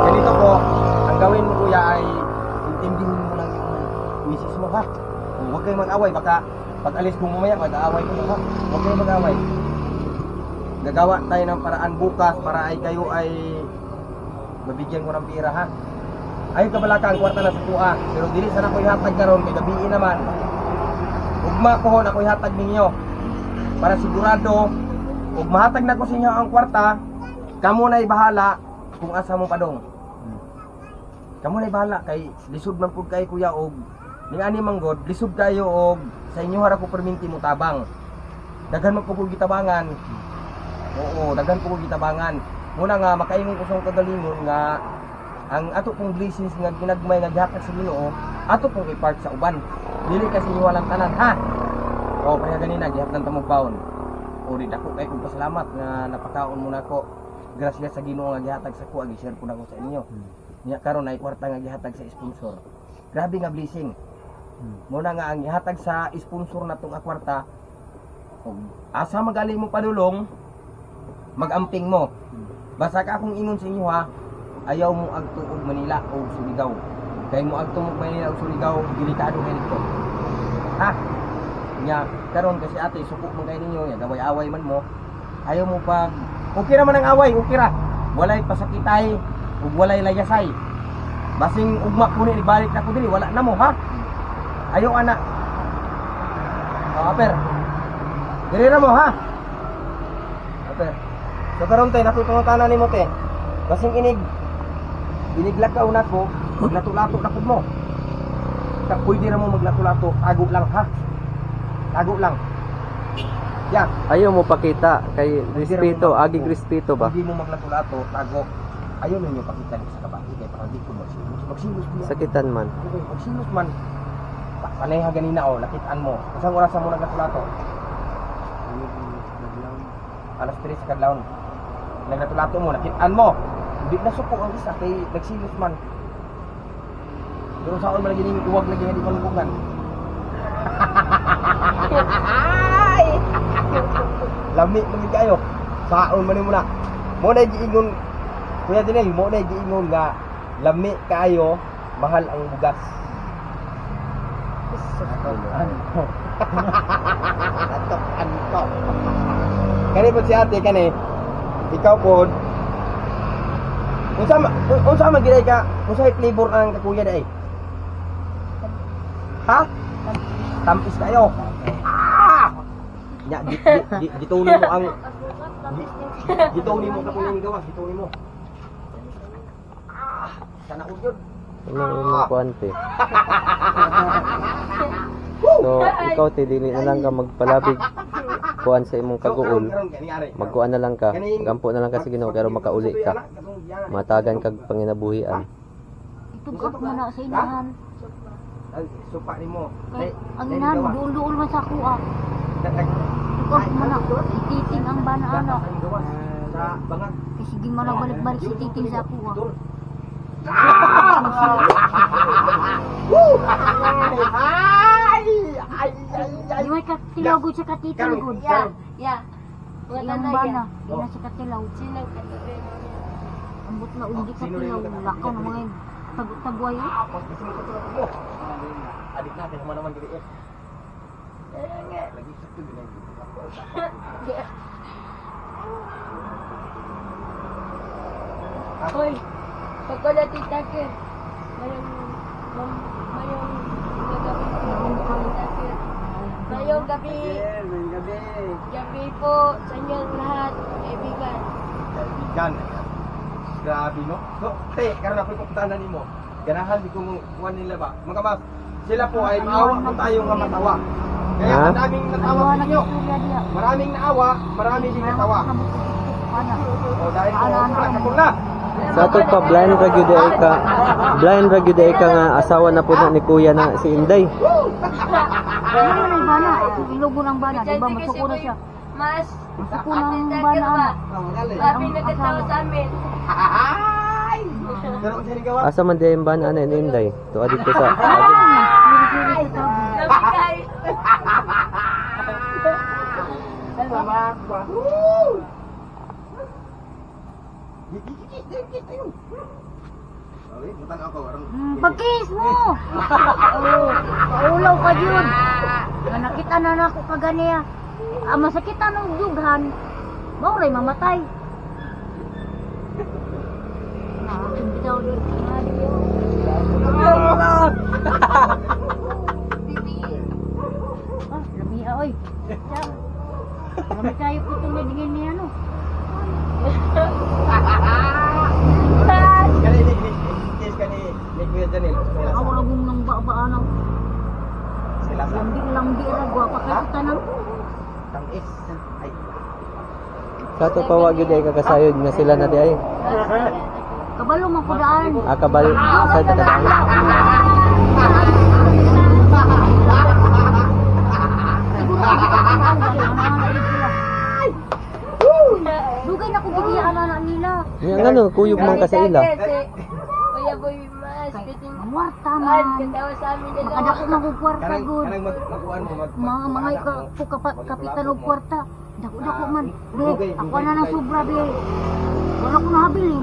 ganito po, ang gawin mo kuya ay intindihin mo lang yung misis mo ha. Huwag kayong mag-away, baka pag alis ko mamaya, mag-aaway ko ha. Huwag kayong mag-away. Gagawa tayo ng paraan bukas para ay kayo ay mabigyan ko ng pira ha. Ayun kabalaka ang kwarta na sa kuha. Pero dili sana ko ihatag karon kay gabi naman. Ugma ko na ko ihatag ninyo. Para sigurado ug mahatag na ko sa inyo ang kwarta, kamo na'y bahala kung asa mo padong. Kamo na'y bahala kay lisod man pud kay kuya og ning ani manggod, lisod kayo og sa inyo hara ko perminti mo tabang. Daghan mo po ko gitabangan. Oo, daghan po ko gitabangan. Muna nga makaingon ko sa kagalingon nga ang ato pong blessings nga ginagmay nga gihatag sa Ginoo, ato pong i-part sa uban. Dili kasi inyo walang tanan ha. O kaya ganina gihatag tamog baon. O di dako kay kong pasalamat nga napakaon mo nako. Gracias sa Ginoo nga gihatag sa ko, gi-share ko nako sa inyo. Nya karon ay kwarta nga gihatag sa sponsor. Grabe nga blessing. Muna nga ang gihatag sa sponsor natong kwarta. Og asa magaling mo padulong, magamping mo. Basta ka akong ingon sa inyo ha, ayaw mo agto og Manila o Surigao. Kay mo agto og Manila o Surigao, delikado kay dito. Ha? Nya karon kasi ate suko man kay ninyo, ya gaway-away man mo. Ayaw mo pag okay naman ang away, okay ra. Walay pasakitay ug walay layasay. Basing ugma ko ni balik na ko dili, wala na mo ha. Ayaw ana. Aper. Diri ra mo ha. Aper. So karon tay natutungtanan nimo te. Basing iniglakaw na ko, maglato-lato na pud mo. Ta pwede ra mo maglato-lato, tago lang ha. Tago lang. Yan. Ayaw mo pakita kay respeto, agig respeto ba? Hindi mo maglato-lato, tago. Ayaw ninyo pakita ni sa kabati kay para di ko magsilos. Magsilos ko. Sakitan man. Okay, magsilos man. Paneha ganina oh, lakitaan mo. Isang oras mo naglato-lato. Alas 3 sa kadlawon. Naglato-lato mo, nakitaan mo. Hindi na suko ang isa kay nagsilos man. Pero saan man lagi nimi tuwag lagi nga di malubugan. Lami lagi kayo. Saon man mo na. Mo na giingon. Kuya Dinel, mo na giingon nga lami kayo, mahal ang bugas. Anto. Kani po si ate kani. Ikaw po. Unsa man giday ka? Unsa flavor ang kakuya day? Ha? Tampis kayo. Ah! Nya gituloy mo ang gituloy mo kakuya ni gawas, gituloy mo. Ah! Sana ko yun. Ano mo kuante? So, ikaw te dili na lang ka magpalabig kuan sa imong kaguol. Magkuan na lang ka. Magampo na lang ka sa Ginoo pero makauli ka. Matagan kag panginabuhian. Itugkot mo na sa inahan. Supa ni mo. Kay ang inahan mo duol-duol man sa kuha. Itugkot mo na. Titing ang bana anak. Sa bangag. Kay sige man na balik-balik si titing sa kuha. Di may katilaw gud sa katiting gud. Ya. Yung bana, di na sa katilaw. Ambot na undi katilaw. Lakaw na mga tagu-taguay. Adik natin naman diri eh. Lagi sakto gid. Hoy. Pagkala tita ke. Mayong gabi. Gabi po sa inyo lahat, kaibigan. Kaibigan. Grabe no. So, te, karon ako pupuntahan nimo. Ganahan di ko kuan nila ba. Mga mas, sila po ay maawa po tayo nga matawa. Kaya Ha? ang daming natawa sa inyo. Maraming naawa, maraming din natawa. O dahil po, wala ka na. Sa ato pa blind ra gyud ay ka. Blind ra gyud ay ka nga asawa na po na ni kuya na si Inday. Ano na yung bana? Ilugo ng bana, di ba? Masuko na siya. Mas, Masuko ng bana, anak. sabi nagkatawa sa amin. Asa man di yung bana ni Inday? Tuwa dito sa Nabigay. Pagkis mo! Paulaw ka yun. Nga nakita na na ako kaganiya. Masakit anong dughan. Mauray mamatay. Hindi daw dito. Lamia oy. Lamia tayo po itong nadigin niya no. Awalagong ng baba-baan. Lambi ra gwa pa kayo tanang. sa ato pa wa gyud ay kakasayod nga sila na di ay. Kabalo man ko daan. Kabal sa tatay. Dugay na ko gigiyaan na nila. Nya ngano kuyog man ka sa ila. Kuya Boy Mas, kiting Muwarta man, man. katawa sa amin nila. Makadako na ko kwarta gud. magkuan mo Mga kapitan og kwarta. Dako man. Be, ako na nang sobra be. Wala ko nahabilin.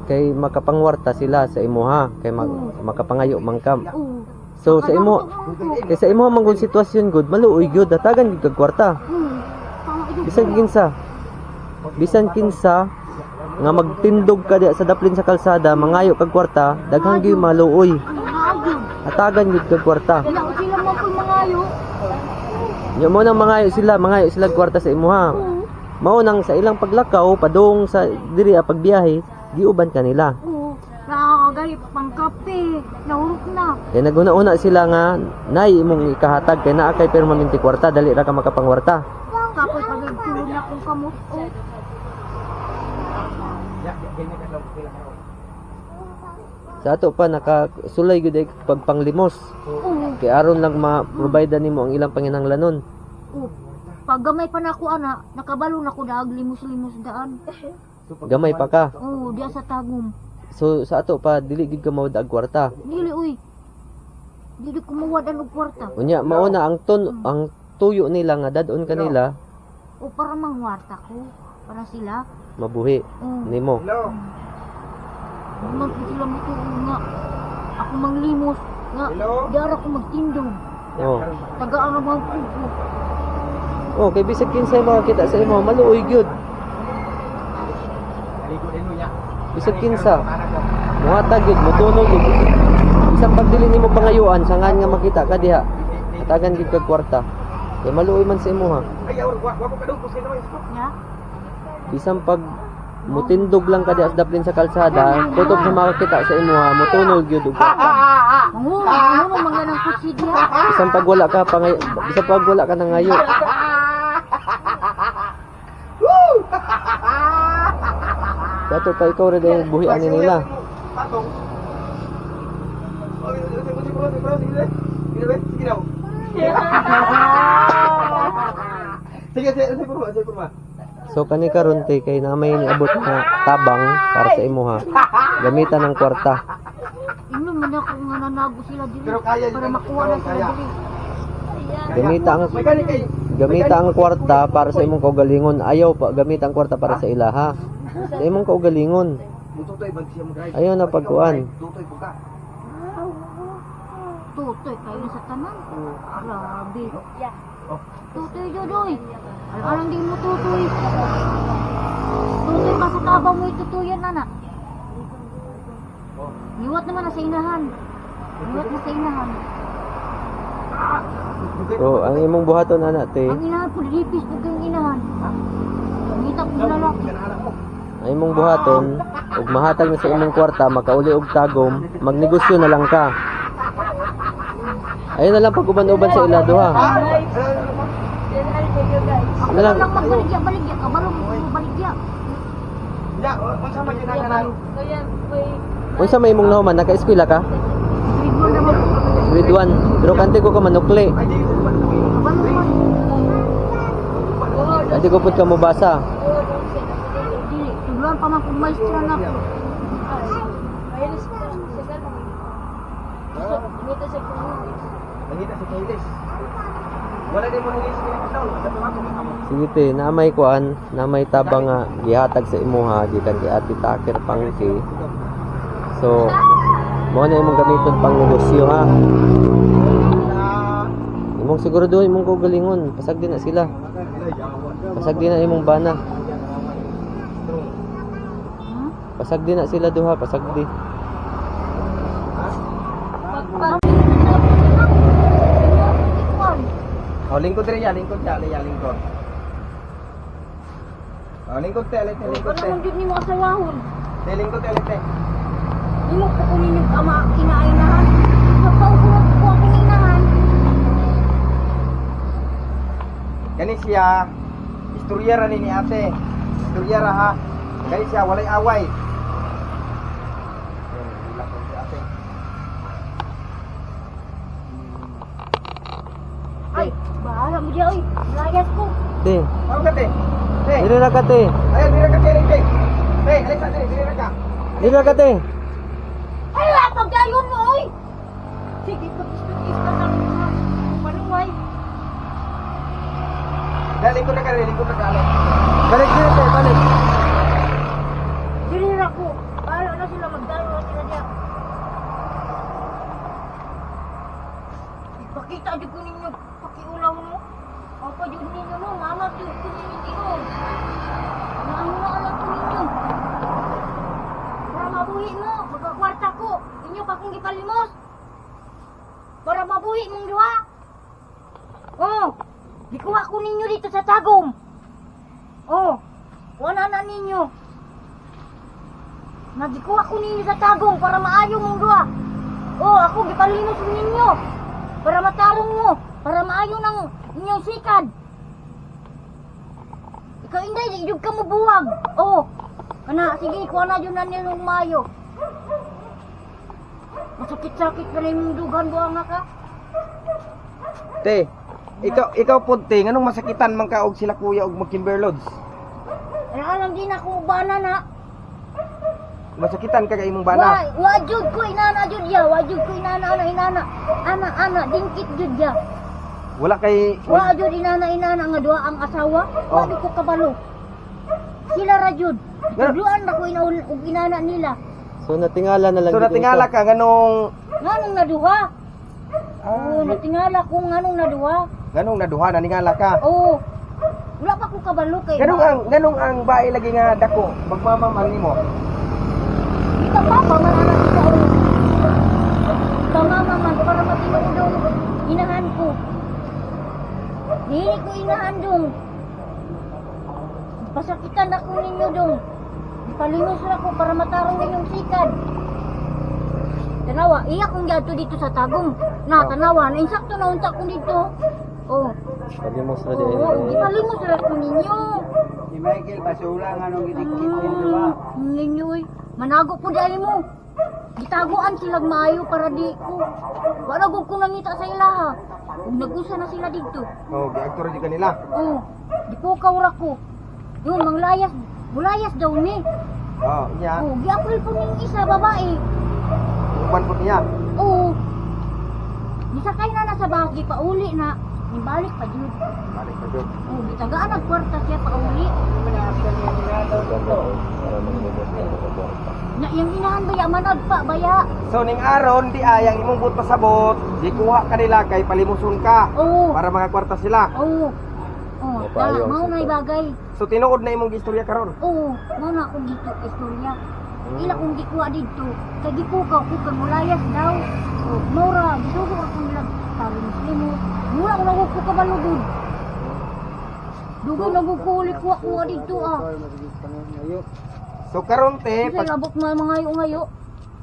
Kay makapangwarta sila sa imuha kay makapangayo man kam. Oo. So sa imo kay sa imo man gud sitwasyon gud maluoy gyud datagan gyud kag kwarta. Bisan kinsa nga magtindog ka diya sa daplin sa kalsada mangayo kag kwarta daghang gyud maluoy. Hatagan gyud kag kwarta. Wala ko sila mo kung mangayo. Nya mo nang mangayo sila og kwarta sa imuha. Mao nang sa ilang paglakaw padung sa diri pagbiyahe giuban kanila. Oo. Nakakagay pang kape. Nahulog na. Kaya naguna-una sila nga nay imong ikahatag kay naa kay permanente kwarta dali ra ka makapangwarta. Kapoy pagigtulog na kong kamot. Oo. Sa ato pa nakasulay gyud ay pagpanglimos. Oo. Kay aron lang ma-provide nimo ang ilang panginahanglanon. Oo. Pag gamay pa na ako ana, nakabalo na ko daag limos-limos daan. Gamay pa ka. Oo, diya sa tagum. So sa ato pa dili gid ka mawad og kwarta. Dili uy. Dili ko mawadan og kwarta. Unya mao na ang tuyo nila nga dadon kanila O para mangwarta ko. Para sila. mabuhi Oo. nimo. Mag sila matuo nga. Ako manglimos nga. Diara ko magtindog. Oh. Tagaan ang mga kuko. Oh, kay bisag kinsay makakita sa imo maluoy gyud. Bisag kinsa. Muhatag gyud, mutunog gyud. Isang pagdili nimo pangayuan sangan nga makita ka diha. Hatagan gyud kag kwarta. Kay maluoy man sa imo ha. Nga? Isang pag mutindog lang ka diha sa daplin sa kalsada, kutob sa makakita sa imo ha, mutunog gyud og kwarta. Mangulo mga nang kutsi diha. Isang pag wala ka isang pag wala ka nang ngayo. Dato pa ikaw rin yung buhian nila. So kani karon te kay na may niabot na tabang para sa imo ha. Gamitan ng kwarta. Ino man ako nga nanago sila dili para makuha na sila dili. Gamita ang kwarta para sa imong kaugalingon. Ayaw pa gamita ang kwarta para sa ilaha. Sa imong kaugalingon. Ayaw na pagkuan. Tutoy kayo sa tanan. Grabe. Tutoy jodoy. Alang di mo tutoy. Tutoy pa sa tabang mo itutuyan anak. Niwat naman na sa inahan. Niwat na sa inahan. So ang imong buhaton anak te, Ang inahan po lipis po kayong inahan. Ngita po lalaki. ang imong buhaton ug mahatag na sa imong kwarta makauli og tagom, magnegosyo na lang ka. Ayun na lang pag-uban-uban sa ila duha. Ako Ano lang? lang magbaligya. Kabalo mo baligya. Ya, unsa man yun ang kanang Kaya boy. Unsa may imong nahuman naka-eskwela ka? Grade 1 naman ko. Grade 1. Pero kante ko ka manukli. ay di ko man. Kabalo man. Kante ko pud ka mobasa. Dili, tuluan pa man kung maestra na ko. Ayos sa ganun. Dito sa kuno. Nangita si Kailis. Wala din mo nang isip sa taon, sa tumato ka mo. Sige te, namay kuan, namay tabang nga gihatag sa imuha gikan kay Ate Takir Pangki. So, mo na imong gamiton pang negosyo ha. Imong siguro imong kugalingon, pasag din na sila. Pasag din na imong bana. Pasag din na sila duha, pasag di. Oh, lingkod rin ya, lingkod ya, lingkod. Oh, lingkod te, lingkod te. Ano man jud nimo asawahon? Te, lingkod te, te. Imo ko kunin yung ama kinainahan. Napausulat ko ang kinainahan. Gani siya, istoryera ni ate. Istoryera ha. Gani siya, walay away. Ay, bahala mo diya oy. Layas ko. Te, Ano ka te? Te, dili ra ka te. ayun, dira ka te, te. Te, alisa te, dira ka. Dili ra ka te. Ay, lapag dayon mo oy. Sige, pag-isip-isip ka sa panuway. Dali, lingkod na ka rin, lingkod na ka. Balik dili te, balik. Dirira ko. Bahala na sila magdayo na sila diya. Ipakita di ko ninyo pakiulaw mo. Apa di ninyo no, mama di ko ninyo tingog. Naano na alam ko ninyo. Para mabuhi mo, magkakwarta ko. Inyo pa kong gipalimos. Para mabuhi mong duha. Oh, gikuha ko ninyo dito sa tagom. Oh, wala na ninyo. Nagikuha ko ninyo sa tagong para maayo mong duha. Oh, ako gipalimos ko ninyo. Para matarong mo, para maayo ng inyong sikad. Ikaw hindi, di ka mo buwag. Oh, kana, sige, kuha na dyan na nilang maayo. Masakit-sakit ka na yung dugan buwang nga ka. Te, ikaw po te, nganong masakitan man ka og sila kuya og mag-Kimberlods? Ay, alam din ako, bana na. Masakitan ka kay imong bana. Wajud ko inana jud ya, wajud ko inana inana. Ana dingkit jud ya. Wala kay Wajud inana nga duha ang asawa. Oh. Wadi ko kabalo. Sila ra jud. Duan na ko inaul og inana nila. So natingala na lang So gid natingala ito. ka nganong Nganong naduha? Oh, natingala ko nganong naduha. naduha na ningala ka. Oh. Wala pa ko kabalo kay. Ganong ang bae lagi nga dako, magmamamang nimo. Ika papa manana kita o. Tama man para matinong dong inahan ko. Dili ko inahan dong. Pasakitan ako ninyo dong. Palimos na ko para matarong ninyong sikad. Tanawa, iya kong gato dito sa tagong. Na, tanawa, nainsakto na unta ko dito. Oh, Palimos na oo, din. ipalimos na ko ninyo. Si Michael, basula nga nung itikit yung diba? Ninyo eh. Manago po dahil mo. Gitaguan silang maayo para di ko. Wala ko nangita sa ilaha. Kung nag-usa na sila dito. Oh, giagtor di kanila. Oh, di po kawra ko. Yung manglayas, bulayas daw ni. Oh, iya. Oh, giapil po ning isa babae. Uban po niya. Oo. Nisakay na sa bagi, pauli na. Nibalik pa jud. Balik pa jud. Oh, gitagaan ang kwarta siya pauli. Na yung inahan baya, manod pa baya. So ning aron di ayang imong but pasabot, gikuha kanila kay palimuson ka Oo. para mga kwarta sila. Oo. Oh, May payo ang mau na sito. ibagay. So tinuod na imong istorya karon. Oo, mau na akong dito istorya. Ila kong gikuha dito. Kay gipukaw ko kay mulayas daw. Oh, maura, gisugo ako nila tali muslimo. Mura ko nagko kabalugod. Dugo nagkukulik ko ako dito ah. So karon te, Kasi labot na mga ngayo.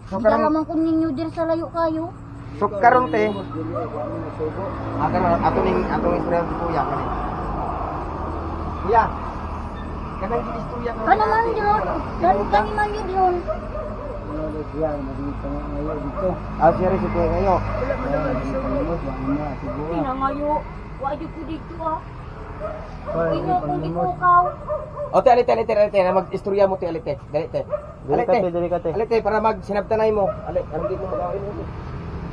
So, Hindi karon- lamang kung ninyo dir sa layo kayo. so karon te. Karon atong istorya si kuya kani. Kuya. Kanang ginistorya ko. Ano man yun? Kani man yun. Wala siya, nagita nga ngayon dito. Ah, siya rin si Kuya ngayo. Pinangayo. Wadi ko dito ah. Inyo kung ikukaw. O, te, alite. Na mag-istorya mo, te, alite. Dali, te. Dili ka te. Alite, para mag-sinabtanay mo. Alite, hindi mo mag-awin mo.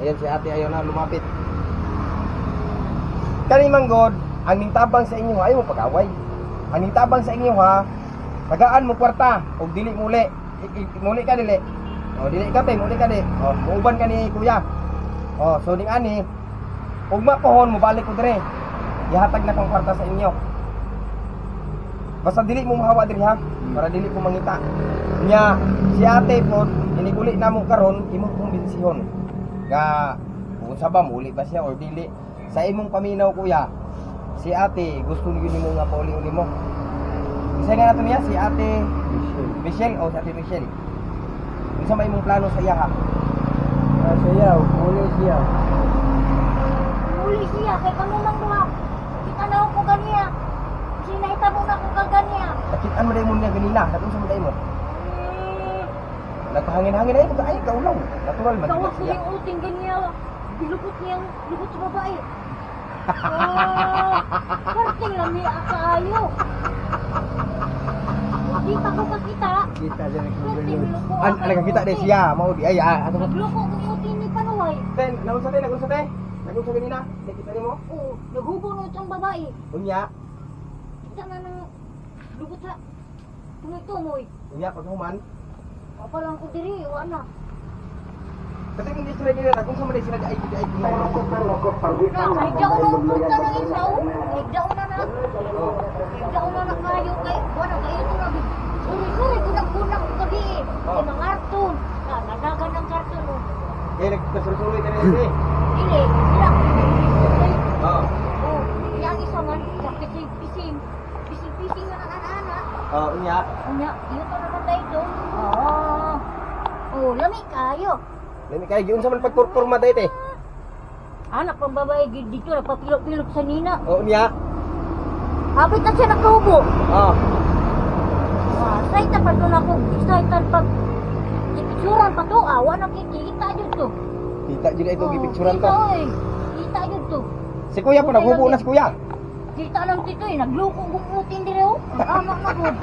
Ayan, si ate ayaw na lumapit. Kani manggod, ang ningtabang sa inyo, ayaw mo pag-away. Ang ningtabang sa inyo, ha, tagaan mo kwarta, o dili muli. Muli ka, dili. O, dili ka, te, muli ka, di. O, muuban ka ni kuya. O, so, ding ani, ugma pohon mo, balik ko dire. Ihatag na kong kwarta sa inyo. Basta dili mo mahawa diri ha, para dili ko mangita. Nya si ate po, iniguli na mo karon, imong kumbensyon. Nga kung sa ba muli ba siya or dili. Sa imong paminaw kuya, si ate gusto niyo nimo nga pauli-uli mo. Isa nga nato niya si ate Michelle o si ate Michelle. Unsa may imong plano sa iya ha? Siya, uli siya. Muli siya kay kamo mang duha. Kita na ko ganiya. Sinahitabo na ko kaganiya. Nakitaan mo dai mo niya ganina, natun sa mo dai mo. Nagpahangin-hangin ay ay kaulaw. Natural man. Tawas niya yung uting ganiya. Bilukot niyang lukot sa babae. Parting lang niya kaayo. Di pa ko kakita. Kita din ang Parting bilukot. An nakakita dai siya, mao di ay ano mo. Nagloko ko yung uting ni Panuway. Ten, nagunsa te. Nagunsa ganina. Nakita nimo? Oo, naghubo na itong babae. Unya, Kita na nang lukot sa tumoy-tumoy. paghuman. Apa lang ko diri, wala. Kasi kung di sila ganyan, kung sa mga sila ay Na, kahit daw na punta ng isaw, kahit daw na kayo, kay, wala kayo ito na, suri-suri, kunang-kunang ko gabi eh. Kay mga karton, nadagan ng karton oh. kaya nagkasuloy ka rin eh. Dili, sila, Oo. oh, yang isa man, pising na anak-anak. Oo, unya. Unya, iyo to naman tayo ito. Oh, lami kayo. Lami kaya giun sa man pagturturma dahil eh. Anak pang babae dito, napapilok-pilok sa nina. Oo, unya. Hapit na siya nakahubo. Oo. Saita pa doon ako, saita pag ipitsuran pa to, awa na kita dito. Kita juga ito gipicturan to. Kita dito. Si kuya pa naghubo na si kuya. Kita lang dito eh, nagloko gumutin dire oh. Anak na gud.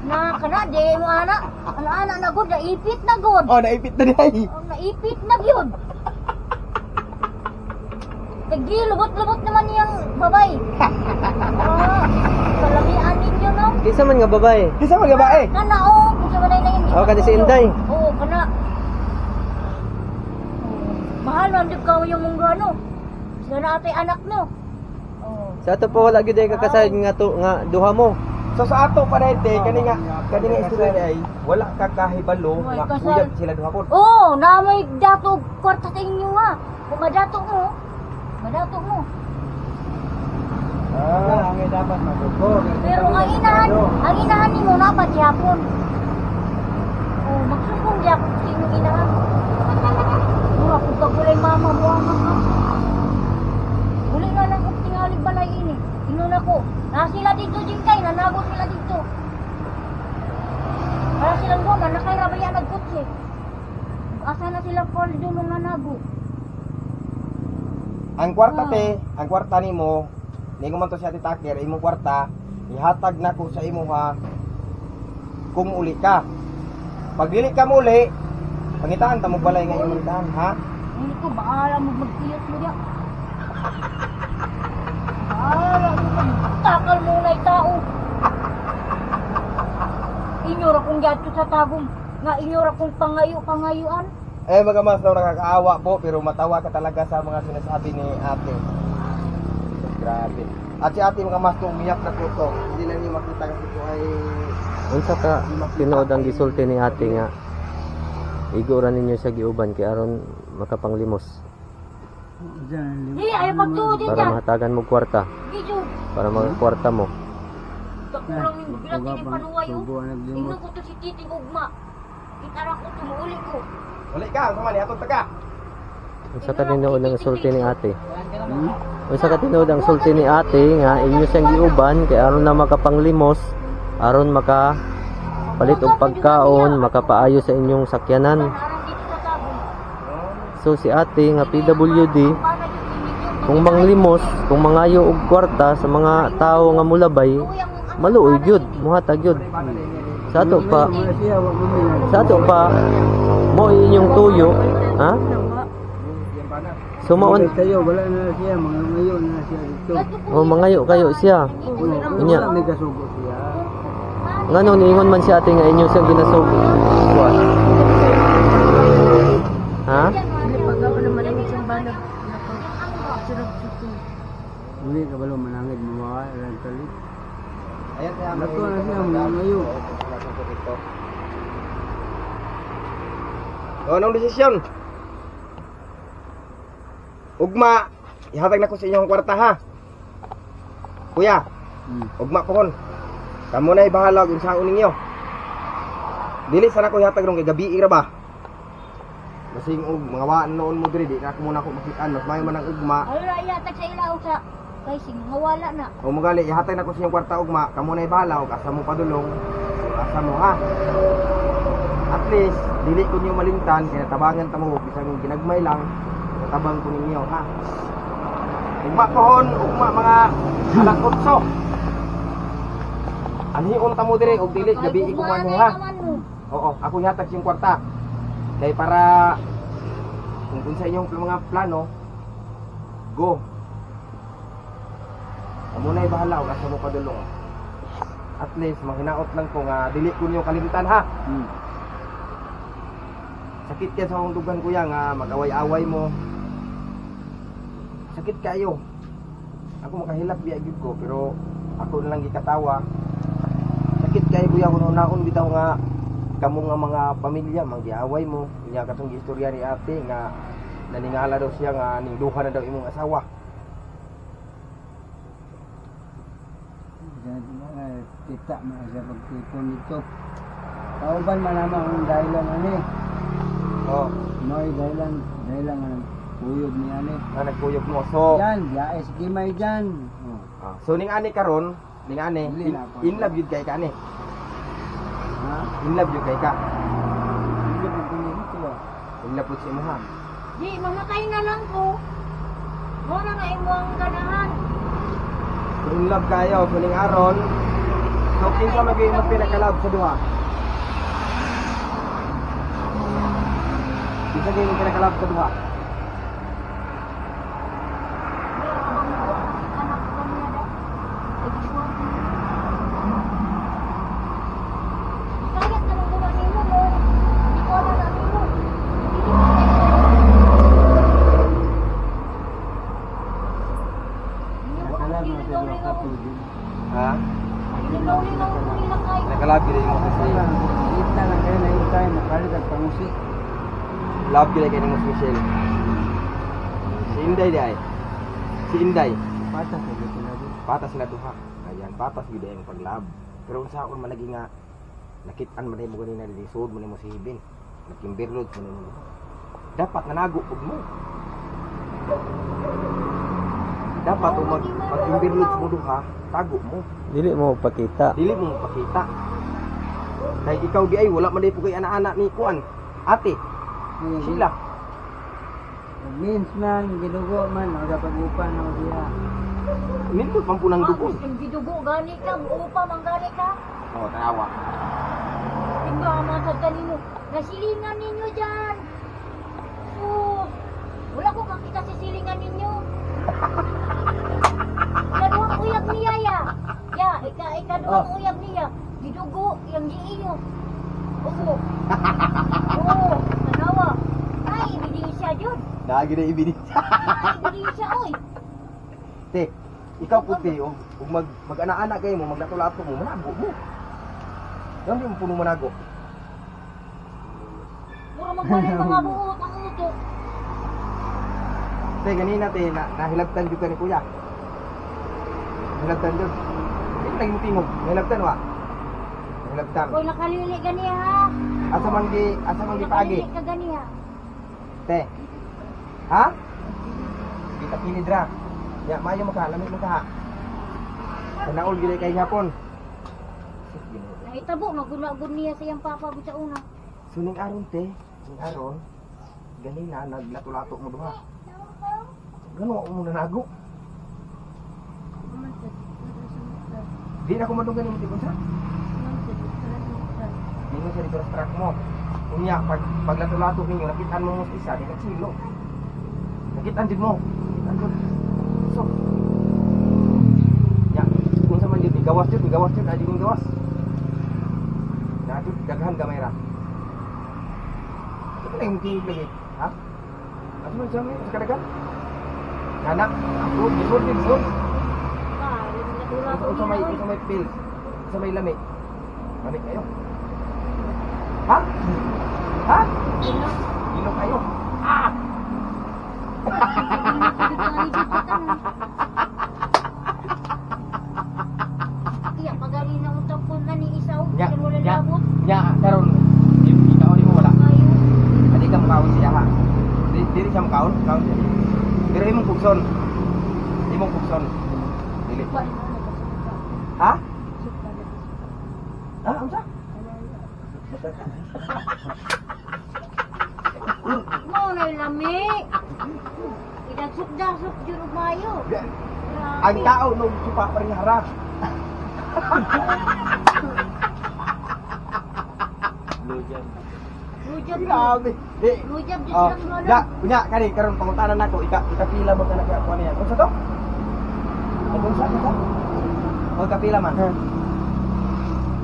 Na kana di mo anak, anak na gud, naipit na gud. Oh, naipit na dihay. Oh, naipit na gyud. Tagi lubot-lubot naman yang babay. Kalamian ninyo no. Kisa man nga babae. Di sa mga bae. Kana oh, kung sa manay na yun. Oh, kani si Inday. Oo, kana. Mahal man jud ka yung mong ano. Sila na atay anak no. Oh. Sa ato pa wala gyud ay kakasayad nga duha mo. So sa ato pa dahil kani nga istorya ay wala ka kahibalo Uy, nga kasal. kuya sila duha po. Oh, na may dato kwarta sa inyo ha. Kung madato mo. Madato mo. Ang dapat magugo. Pero ang inahan ni mo na pa hapon. Oh, magsumbong di ako sa inyong inahan. Mura kung kagulay mama mo ang mga. Uli na lang kung tingalig balay ini. Inon ako. Sila dito jingkay, nanago sila dito. Para silang doon, nakairabayan nagkutsi. Asa na sila Paul doon nung nanago. Ang kwarta te, ang kwarta nimo, ni ko man to siya titaker, imong kwarta, ihatag na ko sa imo ha. Kung uli ka. Pag dili ka muli, pangitaan ta mo balay nga imong tahan, ha? Hindi ko bahala mo magpiyot mo diya. Bahala mo magtakal mo na tao. Inyora kong gato sa tagong, nga inyora kong pangayuan. Eh mga mas daw nakakaawa po, pero matawa ka talaga sa mga sinasabi ni ate. Grabe. At si ate mga mas umiyak na po to. Hindi na niyo makita kasi ito ay Unsa ka tinuod ang gisulti ni ate nga iguran ninyo sa giuban kay aron makapanglimos Di, ayaw pagtuod din para dyan. mahatagan mo kwarta, Di, Jud. para magkwarta mo. Kakulang yung bilang tinipanuway oh. Tingnan ko to si Titing Ugma. Kitara ko, tumuuli ko. uli ka, ang ni atong taga. Unsa ka tinuod ang gisulti ni ate? O sa katinuod ang sulti ni ate nga inyo siyang giuban kay aron na makapanglimos, aron maka palit og pagkaon, makapaayo sa inyong sakyanan. Arang dito sa tabon. So si ate nga PWD kung manglimos, kung mangayo og kwarta sa mga tao nga mulabay, maluoy gyud, muhatag gyud. Sa ato pa, mo inyong tuyo, ha? So maon Tayo, wala na siya, mga ngayon na siya dito. o mangayo kayo siya. Inya. May kasugo siya. Ngano niingon man si ate nga inyo siyang ginasog. Ha? Pagkawa naman ang isang banag. Nakapagsurag-suto. Hindi ka balo manangit mo mga rentalit. Ayan kaya Nato na siya, mga ngayon. Anong desisyon? Ugma, ihatag na ko sa inyong kwarta ha. Kuya, ugma pohon. Kamo na ibahala kung saan ninyo. Dili sana ko ihatag rong kay gabi ra ba? Basing og mga waan noon mo diri di na ako muna ko makitaan mas mayo man ang ugma. Ala yatag sa ilaw sa kay sing mawala na. O magali ihatag na ko sa inyong kwarta ugma, kamo na ibahala og asa mo padulong. Asa mo ha. At least dili ko niyo malimtan kay natabangan ta mo bisan ginagmay lang. Tabang ko ninyo ha. Ugma pohon, ugma mga alas 8. Anhion ta mo dire og dili gabi ko man ha. Oo, ako ihatag siyang kwarta. Kay para kung sa inyong mga plano, go. Amo na ibahala og asa mo padulong. At least manghinaot lang ko nga dili ko niyo kalimtan ha. Sakit yan sa akong dugan kuya nga mag-away-away mo. Sakit kayo. Ako makahilap biya gyud ko pero ako na lang gikatawa. Sakit kayo kuya kuno naon bitaw nga kamo nga mga pamilya maggiaway mo. Nya katong istorya ni ate nga naningala daw siya nga ningduha na daw imong asawa. Kita mo siya pagtipon nito. Kauban man naman ang dahilan ano eh. Oh, May dahilan nga puyod niya ni. nga nagkuyog mo. So, Yan, yaes gimay dyan. so ning ani karon, ning ani Dili na ako. in love yun kay ka ani. Ha? In love yun kay ka. Hindi mo pinito ah. In love yun si mo ha. Di mamatay na lang ko. Mo na nga imo ang ganahan. So in love kayo, so ning aron. So kinsa maging pinaka-love sa duha? Kinsa maging pinaka-love sa duha? Anak ko niya daw. Nag-iswan. Kaya ka nang gawa nimo mo. Di ko na lang nimo. Alam mo siya mga kapatid. Ha? Linaw-linaw ko nila kay. Pinaka-love yun mo kasi. Kita lang kayo na yung tayo makalit at pangusik. Love yun kay ni mo si Michelle. Si Inday di ay. Si Inday. Patah sa dito na din. Patas sila duha. Ayan, patas gid ang pag-love. Pero unsa ako man lagi nga nakitaan man mo ganina dili sud mo nimo si Hibin. Nakimbirlod mo nimo. Dapat nanago pud mo. Dapat mag-imbirlod mo duha, tago mo. Dili mo pakita. Dili mo pakita. Kay ikaw di ay wala man day pugay ana-ana ni kuan. Ate, sila. Means man, ginugo man, o dapat upan o siya. Nindot man po ng dugo. Yung gidugo gani ka, upa man gani ka. Oh, tanawa. Tingnan ang mga kanino. Nasilingan ninyo dyan. Sus, wala ko kakita sa silingan ninyo. Ikaduhang uyab niya ya. Ya, ikaduhang uyab niya. Gidugo, yung giinyo. Oo. Oo, tanawa. Ay, ebidensya dyan. Dagi na ibini. Ay, ebidensya, oy. Te, ikaw puti ug mag-ana-ana kayo mo, maglatulato mo, manago mo. Yan yung puno manago. Puro magbalay mga buot ang utok. Te, ganina te, nahilabtan jud ka ni kuya. Nahilabtan jud. Hindi lagi mo tingog. Nahilabtan wa. Nahilabtan. Koy nakalili ganiya ha. Asa man gi paagi. Nakalili ka ganiya. Te. Ha? kita pilid ra. Ya, mayo maka, lamig maka. Kanaol gid kay hapon. Nahitabo, magulagod niya sa iyang papa sa una. Suning aron te, suning aron. Ganina naglato-lato mo duha. Gano mo nanago? Di na ko madunggan yung tipon sa. Di mo siya dito sa truck mo. Unya, paglato-lato ninyo, nakitaan mo mo sa isa, di ka silo. Nakitaan din mo. Nakitaan din. So, ya, kung sa man yun, gawas yun, aja yung gawas. Natin, daghan kamay ra. Ito na yung kinig lagi, ha? Ano man siya, may kadagan? Anak, ako, gisod. Ito may pills. Ito may lamig. Lamig kayo. Ha? Ha? Ilo kayo. Ah! Iya, pagaling na utang po na ni isaw. Ya, Kasi wala ya, labot. ya, karon. Ikaw di mo wala. Kayo. Adi ka makaon siya ha. Dili siya makaon, kaon siya. Pero imong bukson. Imong bukson. Dili. Ha? Ha? Unsa? Mo na lami. Idagsok-dasok jud og mayo. Ang tao no supa pa rin harap. Rujab. Grabe. Di. Rujab jud Oh, silang ya, lola. punya kani karon pangutanan nako ikapila mo kana kaya kuan niya. Unsa to? Unsa? O kapila man.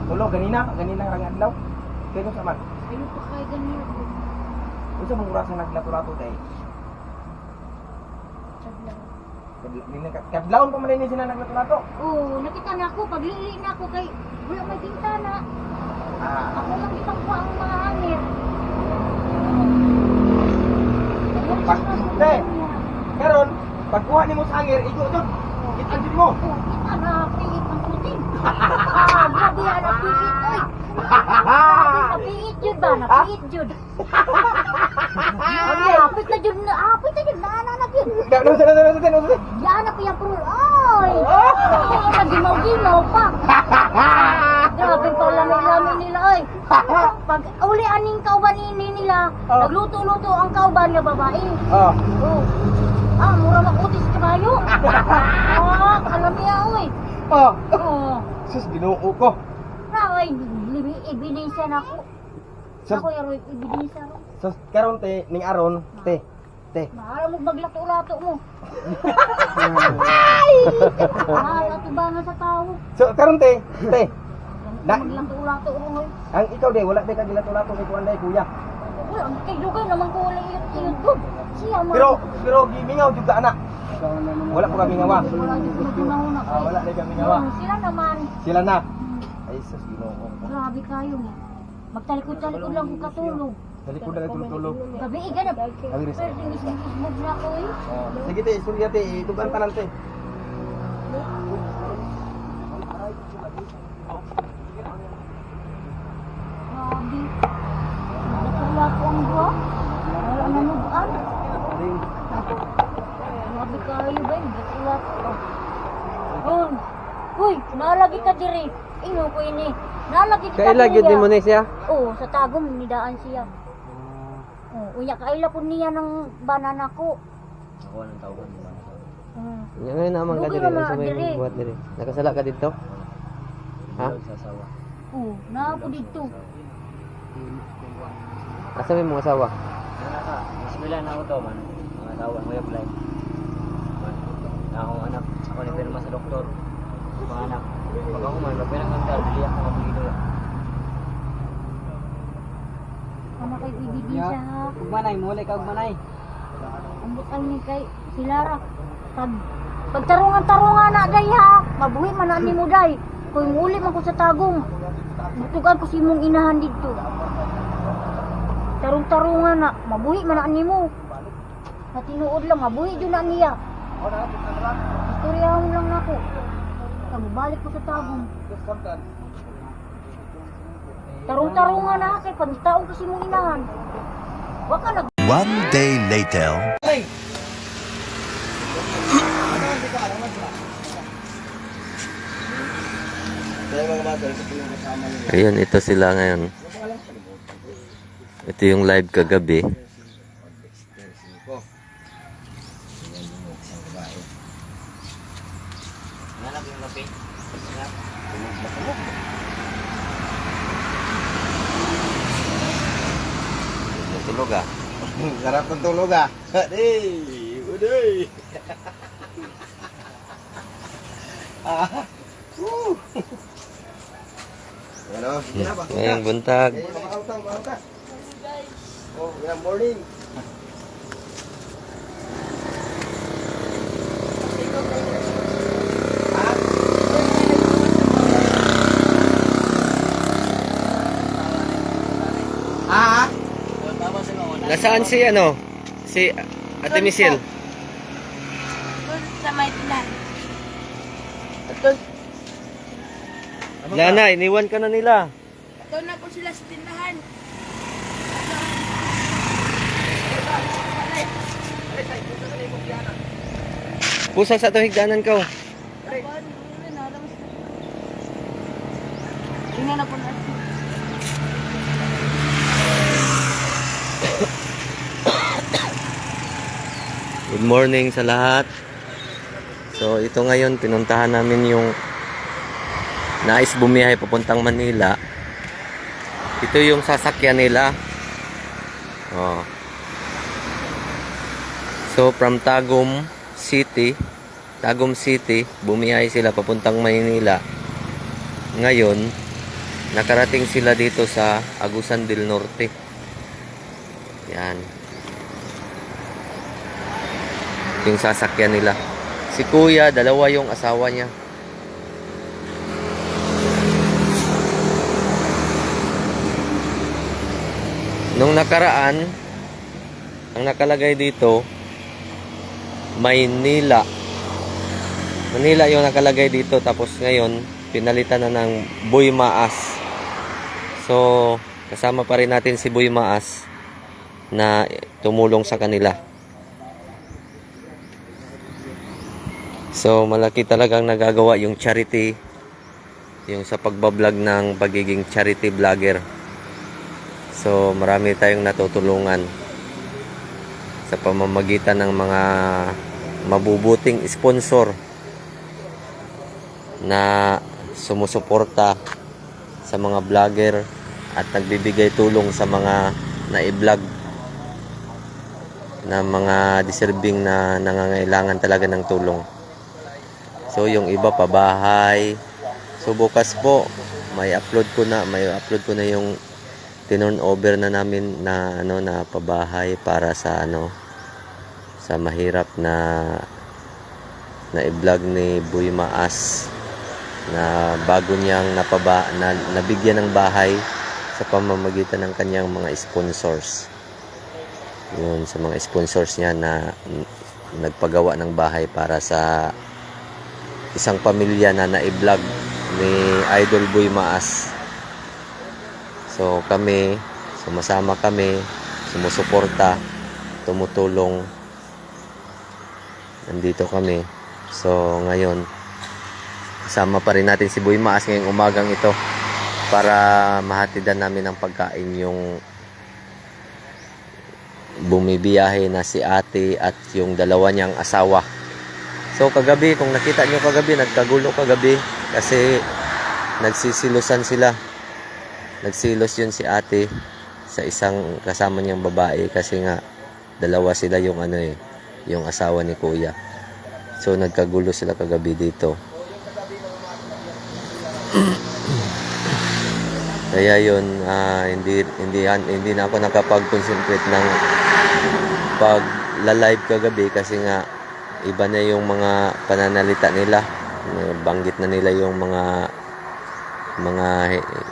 Tulo ganina rang adlaw. Kaya sa man. Ano pa kay ganyan? Unsa mong oras na naglato-lato tay? Kadlawon pa man ni sila naglato-lato. Oh, nakita na ako paglili na ako kay wala may bintana. Ako lang kitang ko ang mga hangin. Te, karon pagkuha nimo sa hangir, igo jud. Kita jud mo. Oh, kita na piit ang puting. Grabe yan ang piit, oy. Napiit jud ba? Napiit jud. Apit na jud na, naanak yun. Ano? Yan na piyang puro, oy. Nagimaw-gimaw pa. Grabe pa lamig-lamig nila, oy. Pag uli aning kauban nila, nagluto-luto ang kauban nga babae. Oh. Oh. Mura makutis kabayo. Kalamiya, oy. Oh. Oh. Sus Ginoo ko. Ay, ebidensya na ako. Sus, Ako yung ebidensya ro. sus karon te ning aron, te. Mahal mo maglato-lato mo. Mahal ato ba nga sa tao? So karon te. Na- Maglato-lato mo ngayon. Ang ikaw de wala de ka gilato-lato kay kuan day kuya. Wala, kay Dugay naman ko wala iyot-iyot ko. Siya man. Pero gimingaw jud ka anak. Wala po kami ngawa. Wala yung magunahon ako. Wala de kami ngawa. Sila naman. Sila na. Ay sus Ginoo ko. Grabe kayo nga. Magtalikod-talikod lang kung katulog. Dali ko na tulog. Gabi, ganap. Ang risk. Pero ismog na ako eh. Sige te, istorya te, itugan tanan te. Grabe. Naglato ang buha. Wala nanugaan. Grabe kayo ba? Naglato. Oh. Uy, nalagi ka diri. Ino ko ini. Nalagi kita Kaila gyud nimo ni siya. Oo, sa tagom nidaan siya. Unya kaila po niya ng banana ko. Ako nang tawag ni banana. Nya ngayon naman ka Lugi diri naman sa may diri. buhat diri. Nakasala ka dito? Ha? Sasawa. Oo, naapo dito. Asa may mga asawa? Bismillah na ako to man. Mga tao ang way of life. Man, na akong anak. Ako ni pirma sa doktor. Mga anak. Pag ako man, magpirang kantar, bili ako ng pilido. Ano kay ibigin siya ha? Manay, muli ka manay. Ambot ang ni kay Silara. Pagtarungan-tarungan na day ha. Mabuhi man na ni mo day. Kung uli man ko sa tagong. Butugan ko si mong inahan dito. Tarung-tarungan na. Mabuhi man na ni mo. Natinuod lang. Mabuhi dyan na niya. Istoryahan lang ako. Balik ko sa tagong. Tarung-tarungan na kay pagtaong ko si mong inahan. Waka na. One day later. Ayun, ito sila ngayon. Ito yung live kagabi. Hanap yung kape. Tulog ah. Sarap ng tulog ah. Hey, uday. Ano? Ngayong buntag. Oh, good morning. Ah? Nasaan si ano? Si Ate Misil? Doon sa may pilan. Wala na, iniwan ka na nila. Doon na po sila sa tindahan. Pusa sa itong higdanan ko. Tingnan na po natin. Good morning sa lahat. So ito ngayon, pinuntahan namin yung nais bumiyahe papuntang Manila. Ito yung sasakyan nila. Oh. So from Tagum City, bumiyahe sila papuntang Manila. Ngayon, nakarating sila dito sa Agusan del Norte. Yan. Yung sasakyan nila. Si Kuya, dalawa yung asawa niya. Nung nakaraan, ang nakalagay dito, Manila yung nakalagay dito. Tapos ngayon, pinalitan na ng Boy Maas. So, kasama pa rin natin si Boy Maas na tumulong sa kanila. So, malaki talagang nagagawa yung charity, yung sa pagbablog ng pagiging charity vlogger. So, marami tayong natutulungan sa pamamagitan ng mga mabubuting sponsor na sumusuporta sa mga vlogger at nagbibigay tulong sa mga na-vlog na mga deserving na nangangailangan talaga ng tulong. So yung iba pa bahay. So bukas po may upload ko na yung tinurn over na namin na na pabahay para sa sa mahirap na i-vlog ni Boy Maas na bago niyang nabigyan ng bahay sa pamamagitan ng kanyang mga sponsors. Yun, sa mga sponsors niya na nagpagawa ng bahay para sa isang pamilya na na-vlog ni Idol Boy Maas. So kami, sumasama kami, sumusuporta, tumutulong. Nandito kami. So ngayon, kasama pa rin natin si Boy Maas ngayong umagang ito para mahatidan namin ng pagkain yung bumibiyahe na si ate at yung dalawa niyang asawa. So kagabi, kung nakita nyo kagabi, nagkagulo kagabi kasi nagsisilusan sila. Nagsilos yun si ate sa isang kasama niyang babae kasi nga dalawa sila yung yung asawa ni Kuya. So nagkagulo sila kagabi dito. Kaya yun, hindi na ako nakapag-concentrate ng pag-live kagabi kasi nga iba na yung mga pananalita nila. Banggit na nila yung mga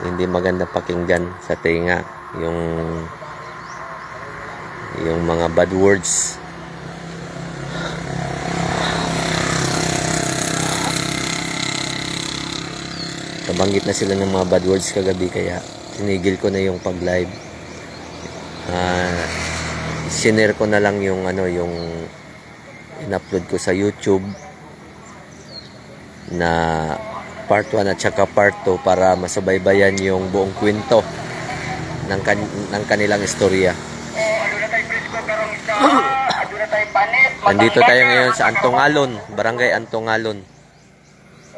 hindi maganda pakinggan sa tenga, yung mga bad words. Nabanggit na sila ng mga bad words kagabi kaya tinigil ko na yung pag-live. Sinare ko na lang yung yung in-upload ko sa YouTube na part 1 at saka part 2 para masubaybayan yung buong kwento ng kanilang istorya. Nandito tayo ngayon sa Antongalon, Barangay Antongalon.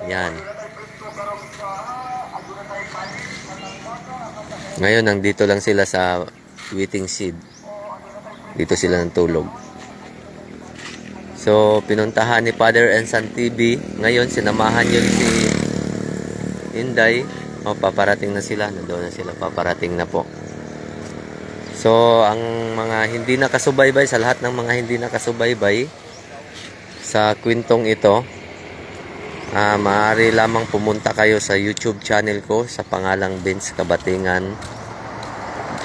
Yan. Ngayon, nandito lang sila sa waiting shed. Dito sila natulog. So, pinuntahan ni Father and Son TV. Ngayon, sinamahan yun si Inday. O, paparating na sila. Nandoon na sila. Paparating na po. So, ang mga hindi nakasubaybay, sa lahat ng mga hindi nakasubaybay sa kwentong ito, maaari lamang pumunta kayo sa YouTube channel ko sa pangalang Benz Kabatingan.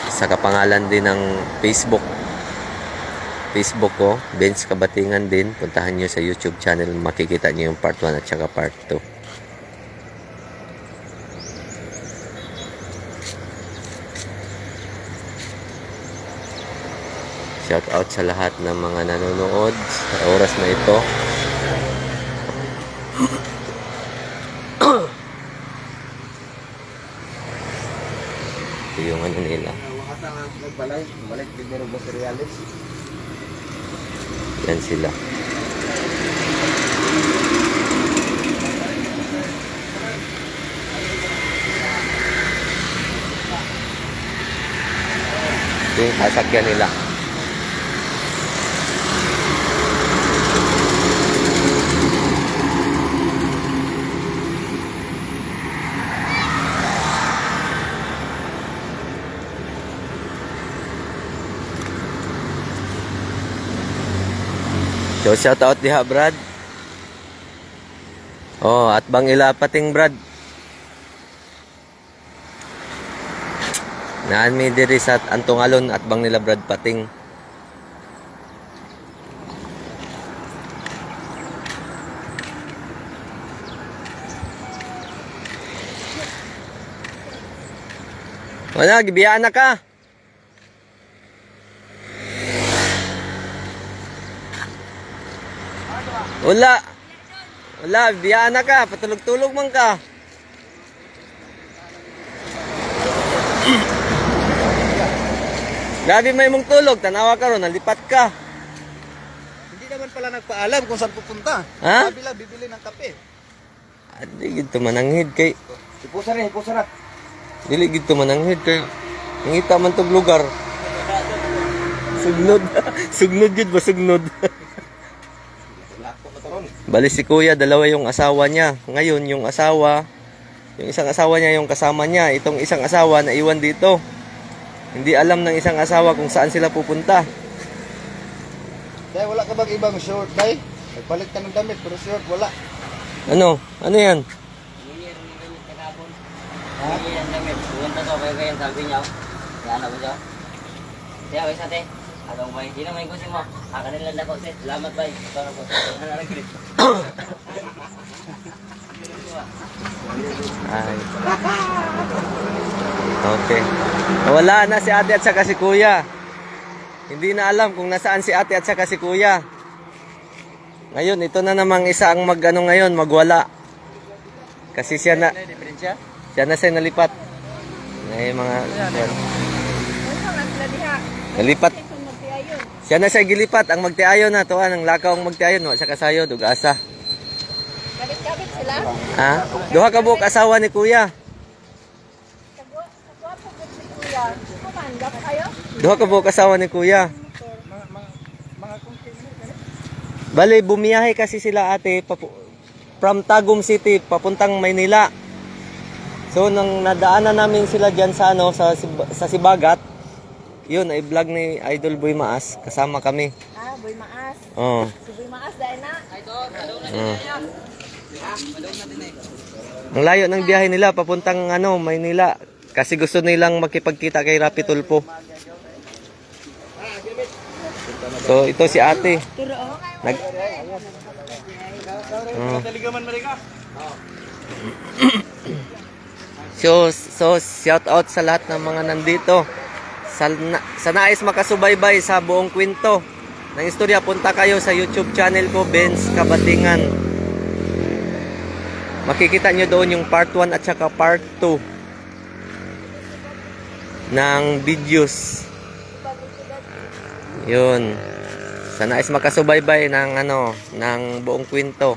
Sa kapangalan din ng Facebook ko, Benz Kabatingan din. Puntahan nyo sa YouTube channel, makikita nyo yung part 1 at saka part 2. Shout out sa lahat ng mga nanonood sa oras na ito. Ito yung ano nila. Yan sila. Ito yung sasakyan nila. So, shout out diha, Brad. Oh, at bang ilapating, Brad. Naan mi diri sa Antongalon at bang nila, Brad, pating. Wala, gibiyaan na ka. Wala, biyaan na ka, patulog-tulog man ka. Gabi may mong tulog, tanawa ka ron, nalipat ka. Hindi naman pala nagpaalam kung saan pupunta. Ha? Sabi lang, bibili ng kape. Dili gito mananghid kay. Hipusa na. Dili gito mananghid kay. Ngita man tog lugar. Sugnod. Sugnod gid ba sugnod? Bali si Kuya, dalawa yung asawa niya. Ngayon yung isang asawa niya yung kasama niya. Itong isang asawa na iwan dito. Hindi alam ng isang asawa kung saan sila pupunta. Dahil wala ka bang ibang short, day? Nagpalit ka ng damit, pero short, wala. Ano? Ano yan? Hindi rin yung damit kahapon. Hindi yan damit. Pumunta to, kaya ganyan sabi niya. Kaya ano ba siya? Kaya wais ate. Atong bay, di na may kusin mo. Akanin lang ako, sis. Salamat bay. Ito na po. Ay. Okay. Wala na si ate at saka si kuya. Hindi na alam kung nasaan si ate at saka si kuya. Ngayon, ito na namang isa ang magwala. Kasi siya na siya nalipat. Ay mga nalipat. Siya na siya gilipat ang magtiayon na to, ang lakaw ang magtiayon, wa siya kasayo ug asa. Kabit-kabit sila. Ha? Duha ka buok asawa ni kuya. Kagwapo gud si Kuya. Kumanda pa kayo? Duha ka buok asawa ni kuya. Bali, bumiyahe kasi sila ate from Tagum City papuntang Maynila. So nang nadaanan namin sila diyan sa sa Sibagat, yun ay vlog ni Idol Boy Maas, kasama kami. Boy Maas. Oo. Si Boy Maas dahil na. Ang layo ng biyahe nila papuntang Maynila kasi gusto nilang makipagkita kay Rapi Tulfo. So ito si ate. So shout out sa lahat ng mga nandito. Sa nais makasubaybay sa buong kwento ng istorya, punta kayo sa YouTube channel ko, Benz Kabatingan. Makikita nyo doon yung part 1 at saka part 2 ng videos. Yun. Sana is makasubaybay ng ng buong kwento.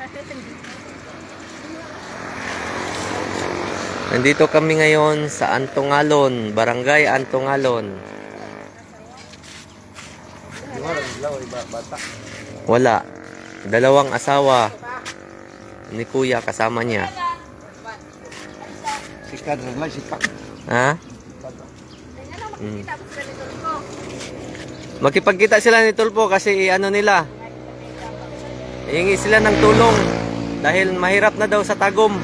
Nandito kami ngayon sa Antongalon, Barangay Antongalon. Wala. Dalawang asawa ni kuya kasama niya. Sikat lang, sikat. Ha? Makipagkita sila ni Tulpo kasi nila. Hihingi sila ng tulong dahil mahirap na daw sa Tagum.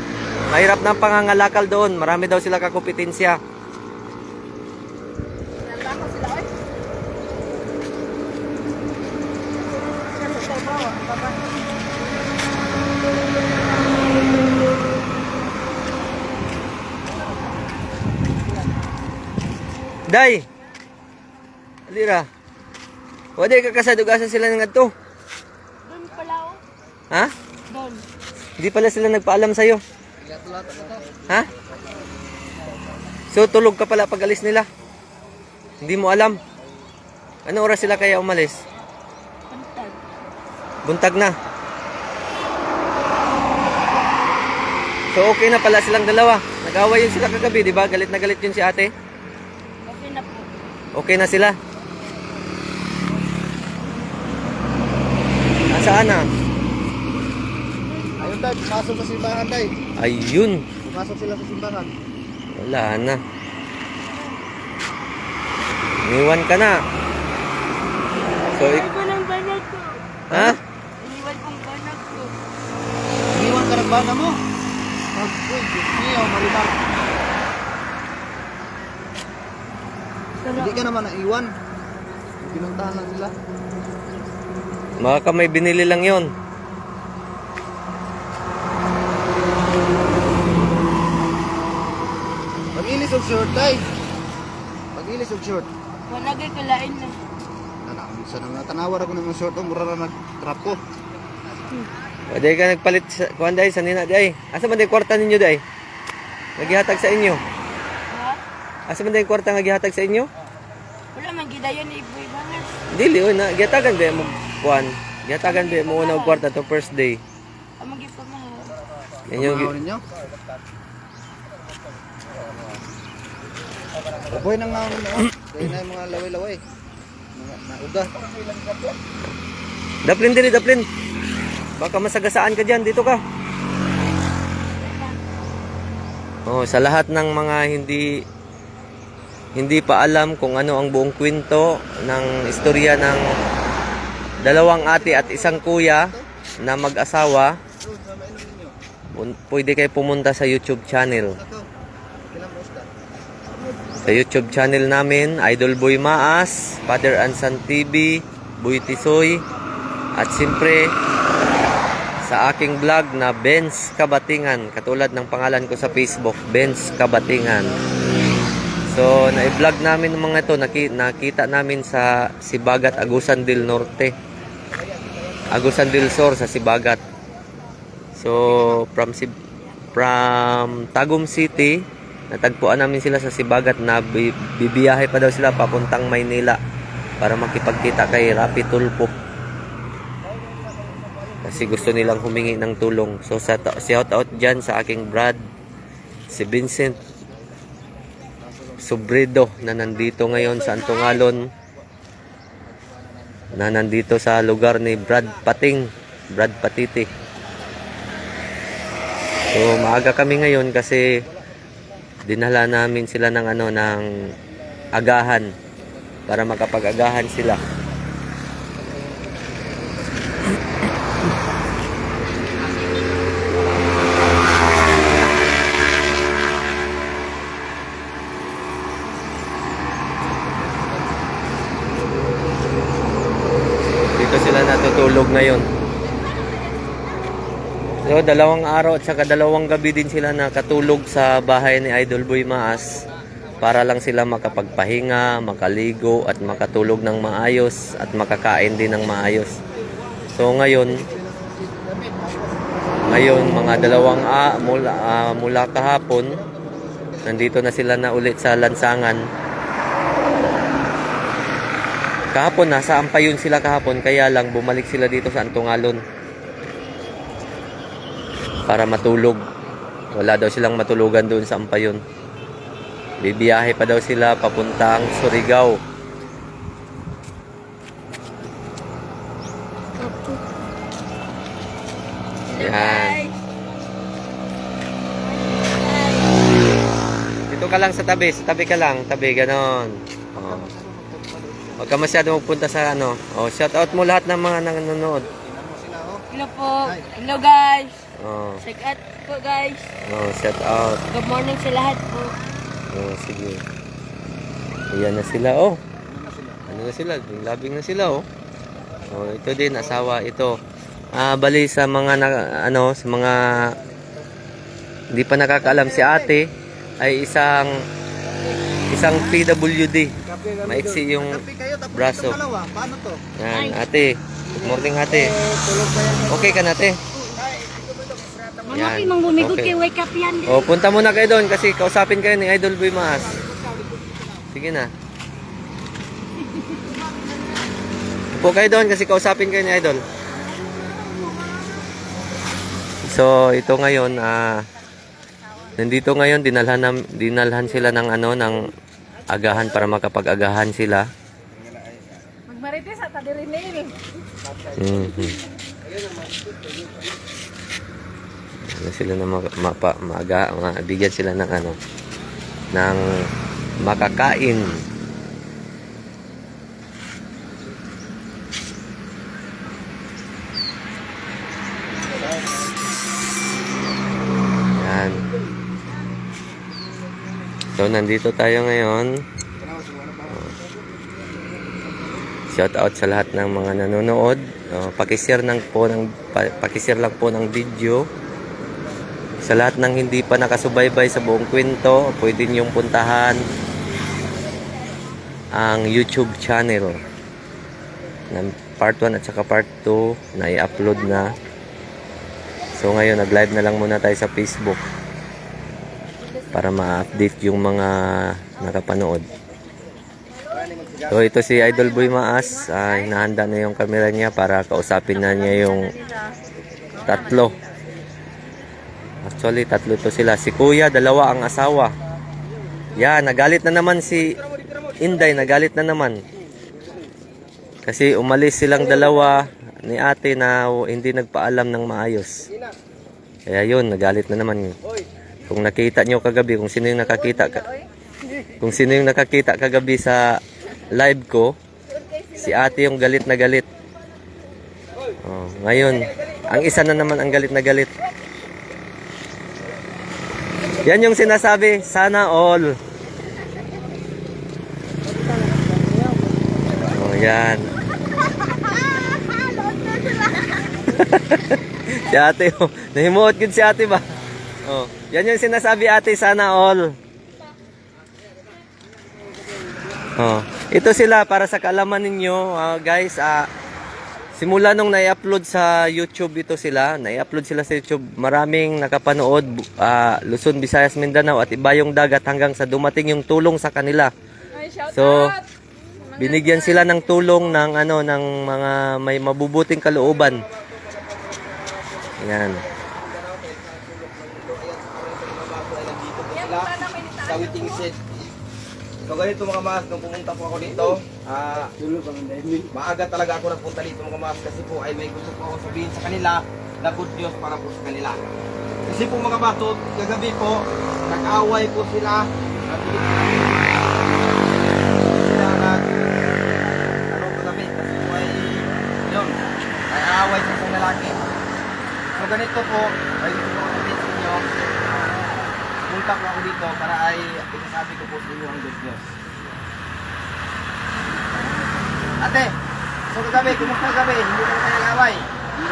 Mahirap na ang pangangalakal doon. Marami daw sila kakumpetensya. Day! Alira. Wala ka kasadugasan sila ng adto. Doon pala oh. Ha? Doon. Hindi pala sila nagpaalam sa'yo. Ha? So tulog ka pala pag alis nila? Hindi mo alam? Ano oras sila kaya umalis? Pantag. Buntag na. So okay na pala silang dalawa. Nag-away yun sila kagabi, di ba? Galit na galit yun si ate. Okay na po. Okay na sila. Nasaan na? Ayun, Day. Pumasok sa simbahan, Day. Ayun. Pumasok sila sa simbahan. Wala na. Iniwan ka na. So, Iniwan ang banat ko. ha? Iniwan kong banat ko. Iniwan ka ng bana mo. Uy, Diyos niyo, malimar. Hindi ka naman naiwan. Pinuntahan lang sila. Baka may binili lang yon. Pag-ilis og short, Day. Pag-ilis og short. Wanagay kalain na. Sa nang tanawar ako ng short, mura na nag-trap ko. O, day ka nagpalit sa kuhan day, sa nina day. Asa man day kwarta ninyo day? Nagihatag sa inyo. Ha? Asa man day kwarta nga gihatag sa inyo? Wala man gidayon ni Iboy Bangas. Dili, o na. Gihatagan ba mo kuhan? Gihatagan ba mo unang kwarta to first day? Amang gipamahal. Yan yung... Pamahaw ninyo. Kapoy nang naon mo. Kaya na yung mga laway-laway. Mga nauga. Daplin dili, daplin. Baka masagasaan ka dyan. Dito ka. Oh, sa lahat ng mga hindi pa alam kung ano ang buong kwento ng istorya ng dalawang ate at isang kuya na mag-asawa, pwede kayo pumunta sa YouTube channel. Sa YouTube channel namin, Idol Boy Maas, Father and Son TV, Boy Tisoy, at siyempre sa aking vlog na Benz Kabatingan, katulad ng pangalan ko sa Facebook, Benz Kabatingan. So, na-vlog namin ng mga ito, nakita namin sa Sibagat, Agusan del Norte. Agusan del Sur sa Sibagat. So, from Tagum City, natagpuan namin sila sa Sibagat na bibiyahe pa daw sila papuntang Maynila para makipagkita kay Rapi Tulpo. Kasi gusto nilang humingi ng tulong. So, shout out dyan sa aking brad, si Vincent Sobredo, na nandito ngayon sa Antongalon, na nandito sa lugar ni Brad Patiti. So, maaga kami ngayon kasi dinala namin sila ng ng agahan para makapag-agahan sila. Dito sila natutulog ngayon. So, 2 araw at saka 2 gabi din sila nakatulog sa bahay ni Idol Boy Maas para lang sila makapagpahinga, makaligo at makatulog ng maayos at makakain din ng maayos. So ngayon Ngayon, mga dalawang mula kahapon, nandito na sila na ulit sa lansangan. Kahapon, nasa Ampayon sila kahapon, kaya lang bumalik sila dito sa Antungalon para matulog. Wala daw silang matulugan doon sa Ampayon. Bibiyahe pa daw sila papuntang Surigao. Yan. Dito ka lang sa tabi ka lang, tabi, ganon. Oh. Huwag ka masyado magpunta sa ano. Oh, shout out mo lahat ng mga nanonood. Hello po. Hello guys. Oh, Check out po guys. oh, shout out. Good morning sa lahat po. Oh, sige. Ayan na sila, oh. Ano na sila? Labing na sila, oh. Oh, ito din, asawa, ito. Bali sa mga, sa mga hindi pa nakakaalam, si ate ay isang PWD. Maiksi yung braso. Yan, ate. Good morning, ate. Okay ka na, ate? Mga mang bumigod okay. kay wake up yan. Oh, punta muna kayo doon kasi kausapin kayo ni Idol Boy Maas. Sige na. Upo kayo doon kasi kausapin kayo ni Idol. So, ito ngayon, nandito ngayon, dinalhan sila ng ng agahan para makapag-agahan sila. Magmarites at adirinil. Ano sila na mabigyan sila ng ng makakain. Yan. So, nandito tayo ngayon. Shout out sa lahat ng mga nanonood. Pakishare lang po ng video. Sa lahat ng hindi pa nakasubaybay sa buong kwento, pwede niyong puntahan ang YouTube channel ng part 1 at saka part 2 na i-upload na. So ngayon, nag-live na lang muna tayo sa Facebook para ma-update yung mga nakapanood. So ito si Idol Boy Maas, hinahanda na yung camera niya para kausapin na niya yung tatlo. Actually, tatlo to sila. Si Kuya, dalawa ang asawa. Yan, nagalit na naman si Inday, nagalit na naman. Kasi umalis silang dalawa ni ate na hindi nagpaalam ng maayos. Kaya yun, nagalit na naman. Kung nakita nyo kagabi, kung sino yung nakakita kagabi sa live ko, si ate yung galit na galit. Oh, ngayon, ang isa na naman ang galit na galit. Yan yung sinasabi, sana all. Oh, yan. Si ate, oh. Nahimuot yun si ate ba? Oh, yan yung sinasabi ate, sana all. Oh, ito sila para sa kaalaman ninyo, guys. Simula nung na-upload sa YouTube ito sila, na-upload sila sa YouTube, maraming nakapanood, Luzon, Visayas, Mindanao at iba yung dagat hanggang sa dumating yung tulong sa kanila. So, binigyan sila ng tulong ng ng mga may mabubuting kalooban. Yan. Sa waiting shed. So ganito mga mas, nung pumunta po ako dito, maaga talaga ako nagpunta dito mga mas kasi po ay may gusto po ako sabihin sa kanila na good news para po sa kanila. Kasi po mga batot, kagabi po, nag-away po sila. Kagabi, kasi po ay, yun, nag-away sa isang lalaki. So ganito po, ay gusto ko sabihin sa inyo, punta ko ako dito para ay isasabi ko po sa inyo ang good news. Ate, so kagabi, kumusta kagabi? Hindi na kayo nag-away? Hindi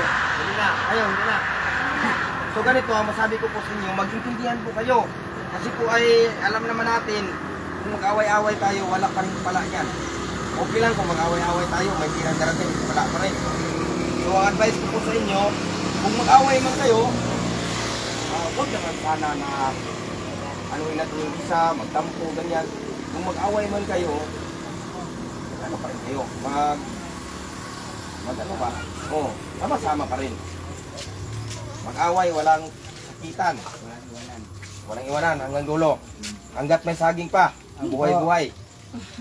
na. Ayaw, hindi na. So ganito, masabi ko po sa inyo, mag-intindihan po kayo. Kasi po ay, alam naman natin, kung mag-away-away tayo, wala pa rin pala yan. Okay lang kung mag-away-away tayo, may tirang darating, wala pa rin. So ang advice ko po sa inyo, kung mag-away man kayo, huwag naman sana na ano na ito yung isa, magtampo, ganyan. Kung mag-away man kayo, ano pa rin kayo? Ano ba? Oo, sama-sama pa rin. Mag-away, walang sakitan. Walang iwanan hanggang dulo. Hanggat may saging pa, buhay-buhay.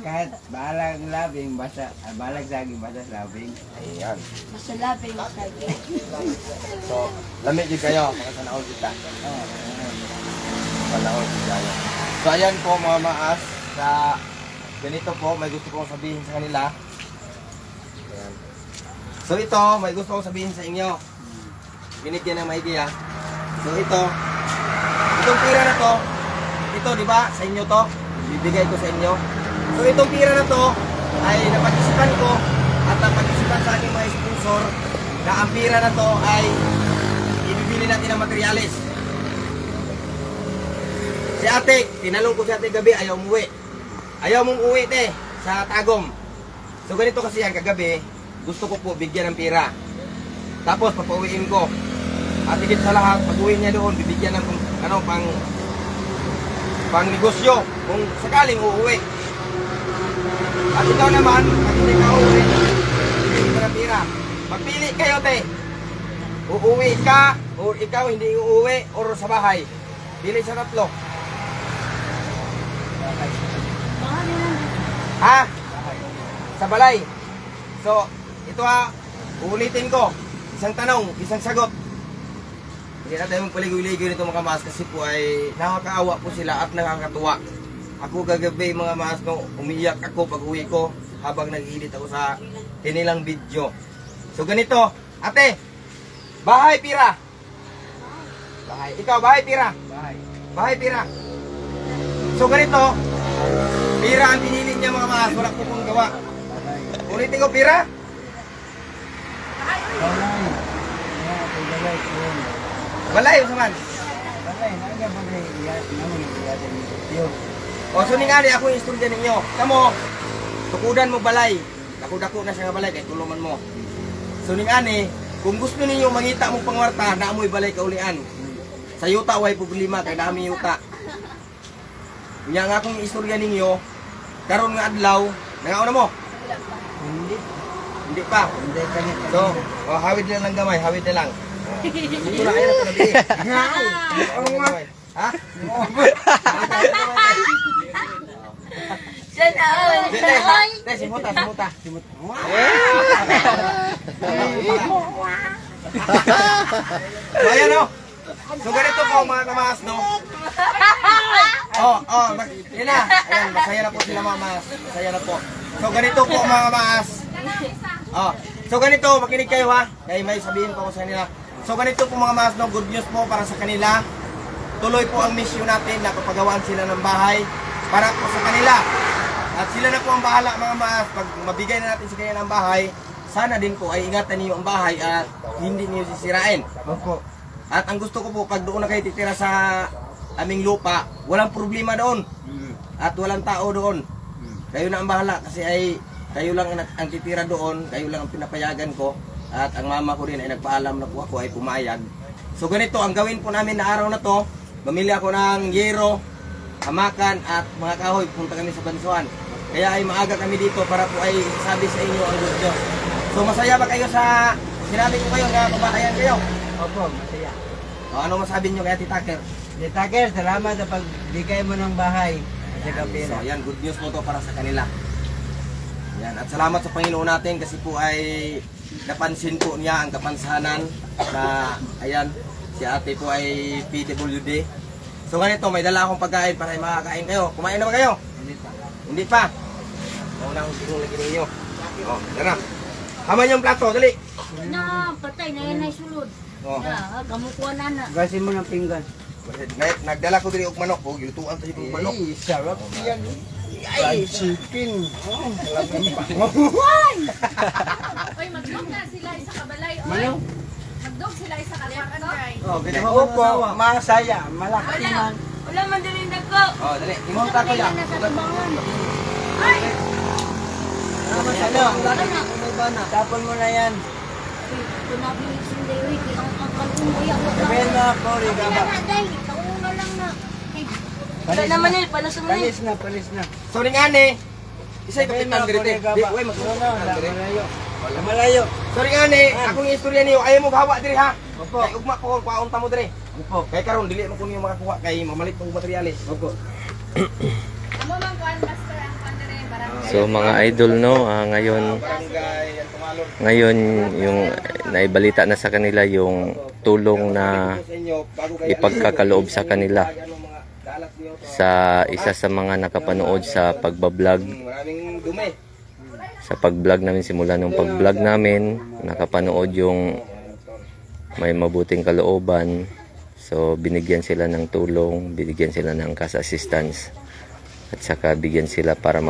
Kahit balag labing, basta, balag saging, basta labing. Ayan. Basta labing lagi. So, lamig din kayo, mga sanahol kita. Sanahol kita. So, ayan po mga maas, sa ganito po, may gusto kong sabihin sa kanila. Ayan. So, ito, may gusto kong sabihin sa inyo. Binigyan ng maigi ha. So, itong pira na to, ito, di ba, sa inyo to, bibigay ko sa inyo. So, itong pira na to, ay napag-isipan ko, at napag-isipan sa aking mga sponsor, na ang pira na to ay ibibili natin ng materialis. Si ate, tinanong ko si ate gabi, ayaw umuwi. Ayaw mong uwi, te, sa Tagum. So, ganito kasi yan, kagabi, gusto ko po bigyan ng pira. Tapos, papauwiin ko. At higit sa lahat, pag-uwi niya doon, bibigyan ng pang negosyo kung sakaling uuwi. At ikaw naman, pag hindi ka uuwi, bibigyan ka ng pira. Magpili kayo, te. Uuwi ka, o ikaw hindi uuwi, or sa bahay. Pili sa tatlo. Ha? Sa balay. So, ito ha, uulitin ko. Isang tanong, isang sagot. Hindi na tayo magpaligoy-ligoy nito mga mas kasi po ay nakakaawa po sila at nakakatuwa. Ako kagabi mga mas no, umiiyak ako pag uwi ko habang nag-edit ako sa kanilang video. So ganito, ate, bahay pira. Bahay. Ikaw, bahay pira. Bahay. Bahay pira. So ganito, pira ang pinili niya mga mas, wala ko pong gawa. Ulitin ko pira. Balay. Yeah, balay ko. Balay, usaman. Balay, naga balay. Naman yung video. O, so ningali ako yung istorya ninyo. Kamo, tukudan mo balay. Dako-dako na siya nga balay, kaya tuluman mo. So ningali, kung gusto ninyo mangita mo pangwarta, naamoy balay kaulian. Sa yuta, way problema, kaya dami yuta. Nga nga akong istorya ninyo, karon nga adlaw, nangauna mo? Hindi. Hindi pa. Hindi ka niya. So, hawid na lang gamay, hawid na lang. Ito na, ayun na pala. Ha? Sana all. Te, simuta. So, ayan o. So, ganito po mga kamaas, no? Yun na. Ayan, masaya na po sila mga kamaas. Masaya na po. So, ganito po mga kamaas. So, ganito, makinig kayo ha. Kaya may sabihin po ko sa kanila. So, ganito po mga kamaas, no? Good news po para sa kanila. Tuloy po ang mission natin na papagawaan sila ng bahay para po sa kanila. At sila na po ang bahala mga maas. Pag mabigay na natin sa kanila ng bahay, sana din po ay ingatan niyo ang bahay at hindi niyo sisirain. Opo. At ang gusto ko po, pag doon na kayo titira sa aming lupa, walang problema doon. At walang tao doon. Kayo na ang bahala kasi ay kayo lang ang titira doon, kayo lang ang pinapayagan ko. At ang mama ko din ay nagpaalam na po ako ay pumayag. So ganito, ang gawin po namin na araw na to, mamili ako ng yero, hamakan at mga kahoy, punta kami sa Bansuan. Kaya ay maaga kami dito para po ay sabi sa inyo ang good news. So masaya ba kayo sa sinabi ko kayo na babahayan kayo? Opo, masaya. O ano masabi nyo kaya Titaker? Ditaker, salamat sa pagbigay mo ng bahay. Sa kapila. So ayan, good news po to para sa kanila. Yan, at salamat sa Panginoon natin kasi po ay napansin po niya ang kapansanan na ayan, si ate po ay PWD. So ganito, may dala akong pagkain para makakain kayo. Kumain na ba kayo? Hindi pa. Hindi pa. Unang tingong lagi ninyo. O, yan na. Haman yung plato, dali. Na, patay na yan ay sulod. O. Kamukuha na. Gasin mo ng pinggan. Nagdala ko diri og manok. O, gilutuan tayo ng manok. Ay, sarap yan. Fried chicken. Oh, lamang pa. Oy, magdog na sila isa kabalay. Oy. Manok. Magdog sila isa kakwarto. O, ganyan. Opo, masaya. Malaki man. Wala man din yung dagko. O, dali. Imonta ko lang. Ay! Ano? Tapon mo na yan. Ito na binig sinday. Uy, ang Sabihin mo, Cory, Ako gaba. na, day. Kauna lang na. Eh, Wala naman eh, panas naman eh. Palis na. Sorry nga ni. Isa'y Sabihin kapitan mo, diri Cory, te. gaba. Di, uy, No, magsusunod no, ka diri. malayo. Malayo. Sorry nga ni, akong istorya niyo, ayaw mo gawa diri ha. Opo. Kay ugma ko kung paunta mo diri. Opo. Kay karon dili mo kuno makakuha kay mamalit pag materyales. Opo. amo man kuan master ang pandere barang. So mga idol no, ngayon Barangay ang tumalon. ngayon yung naibalita na sa kanila yung tulong na Sa inyo bago kayo ipagkakaloob sa kanila ano mga dalat niyo. sa isa sa mga nakapanood sa pagbablog. Maraming dumi. Sa pag-vlog namin, simula nung pag-vlog namin, nakapanood yung may mabuting kalooban. So binigyan sila ng tulong, binigyan sila ng cash assistance. At saka bigyan sila para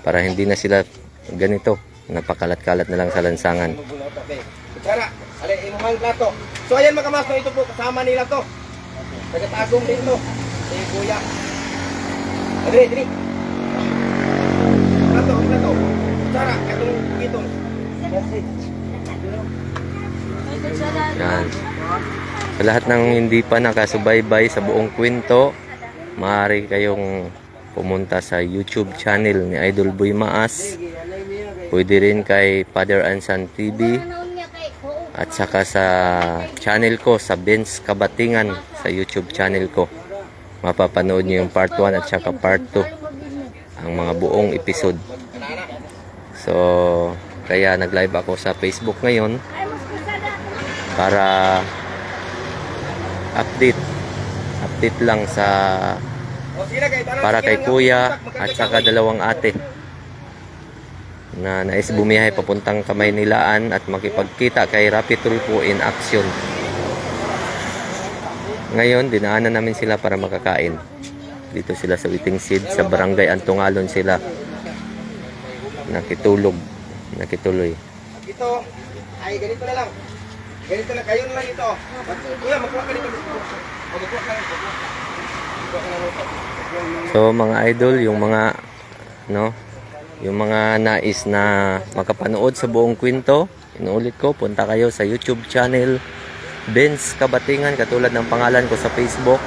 para hindi na sila ganito, napakalat-kalat na lang sa lansangan. Kutsara, alay imuhang plato. So ayan mga kamas, ito po kasama nila to. Tagatagong din to. Si Kuya. Diri. Plato. Kutsara, katong itong. Yan. Sa lahat ng hindi pa nakasubaybay sa buong kwento, maaari kayong pumunta sa YouTube channel ni Idol Boy Maas. Pwede rin kay Father and Son TV. Naon niya kay oo. At saka sa channel ko, sa Benz Kabatingan, sa YouTube channel ko. Mapapanood nyo yung part 1 at saka part 2. Ang mga buong episode. So, kaya nag-live ako sa Facebook ngayon para update lang sa para kay kuya at saka dalawang ate na nais bumiyahe papuntang Kamaynilaan at makipagkita kay Rapi Tulfo in action. Ngayon, dinaanan namin sila para makakain. Dito sila sa Witing Seed, sa Barangay Antungalon sila nakituloy. Ito ay ganito na lang. Ganito lang, kayo na lang ito. Kuya, magkuha ka dito. Magkuha ka dito. So mga idol, yung mga nais na makapanood sa buong kwento, inuulit ko, punta kayo sa YouTube channel Benz Kabatingan, katulad ng pangalan ko sa Facebook,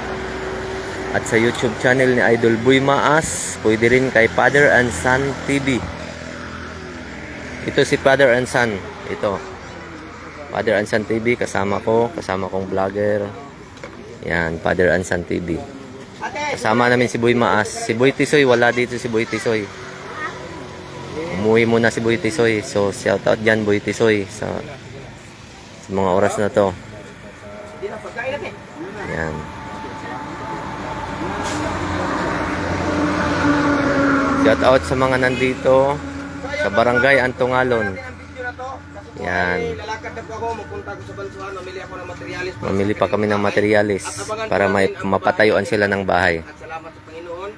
at sa YouTube channel ni Idol Boy Maas. Pwede rin kay Father and Son TV. Ito si Father and Son, ito Father and Son TV, kasama kong vlogger. Yan, Father and Son TV. Kasama namin si Boy Maas. Si Boy Tisoy, wala dito si Boy Tisoy. Umuwi muna si Boy Tisoy. So, shout out dyan, Boy Tisoy, sa mga oras na to. Yan. Shout out sa mga nandito sa Barangay Antungalon. Yan. Lalakad na po ako, magpunta ko sa Balsuhan, mamili ako ng materialis. Mamili pa kami ng materialis para mapatayuan sila ng bahay. At salamat sa Panginoon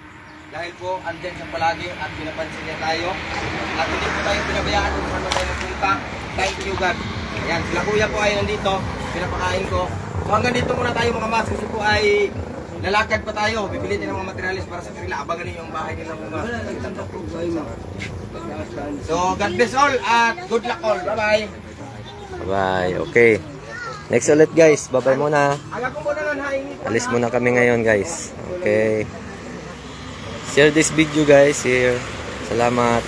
dahil po andyan siya palagi at pinapansin niya tayo. At hindi po tayo pinabayaan kung saan tayo magpunta. Thank you God. Ayan, sila kuya po ay nandito, pinapakain ko. So hanggang dito muna tayo mga mas, kasi po ay lalakad pa tayo. Bibili din ng mga materialis para sa kanila. Abangan niyo yung bahay nila mga. So God bless all at good luck all. Bye-bye. Bye. Okay. Next ulit guys. Bye-bye muna. Aga ko muna ng haingin. Alis muna kami ngayon guys. Okay. Share this video guys here. Salamat.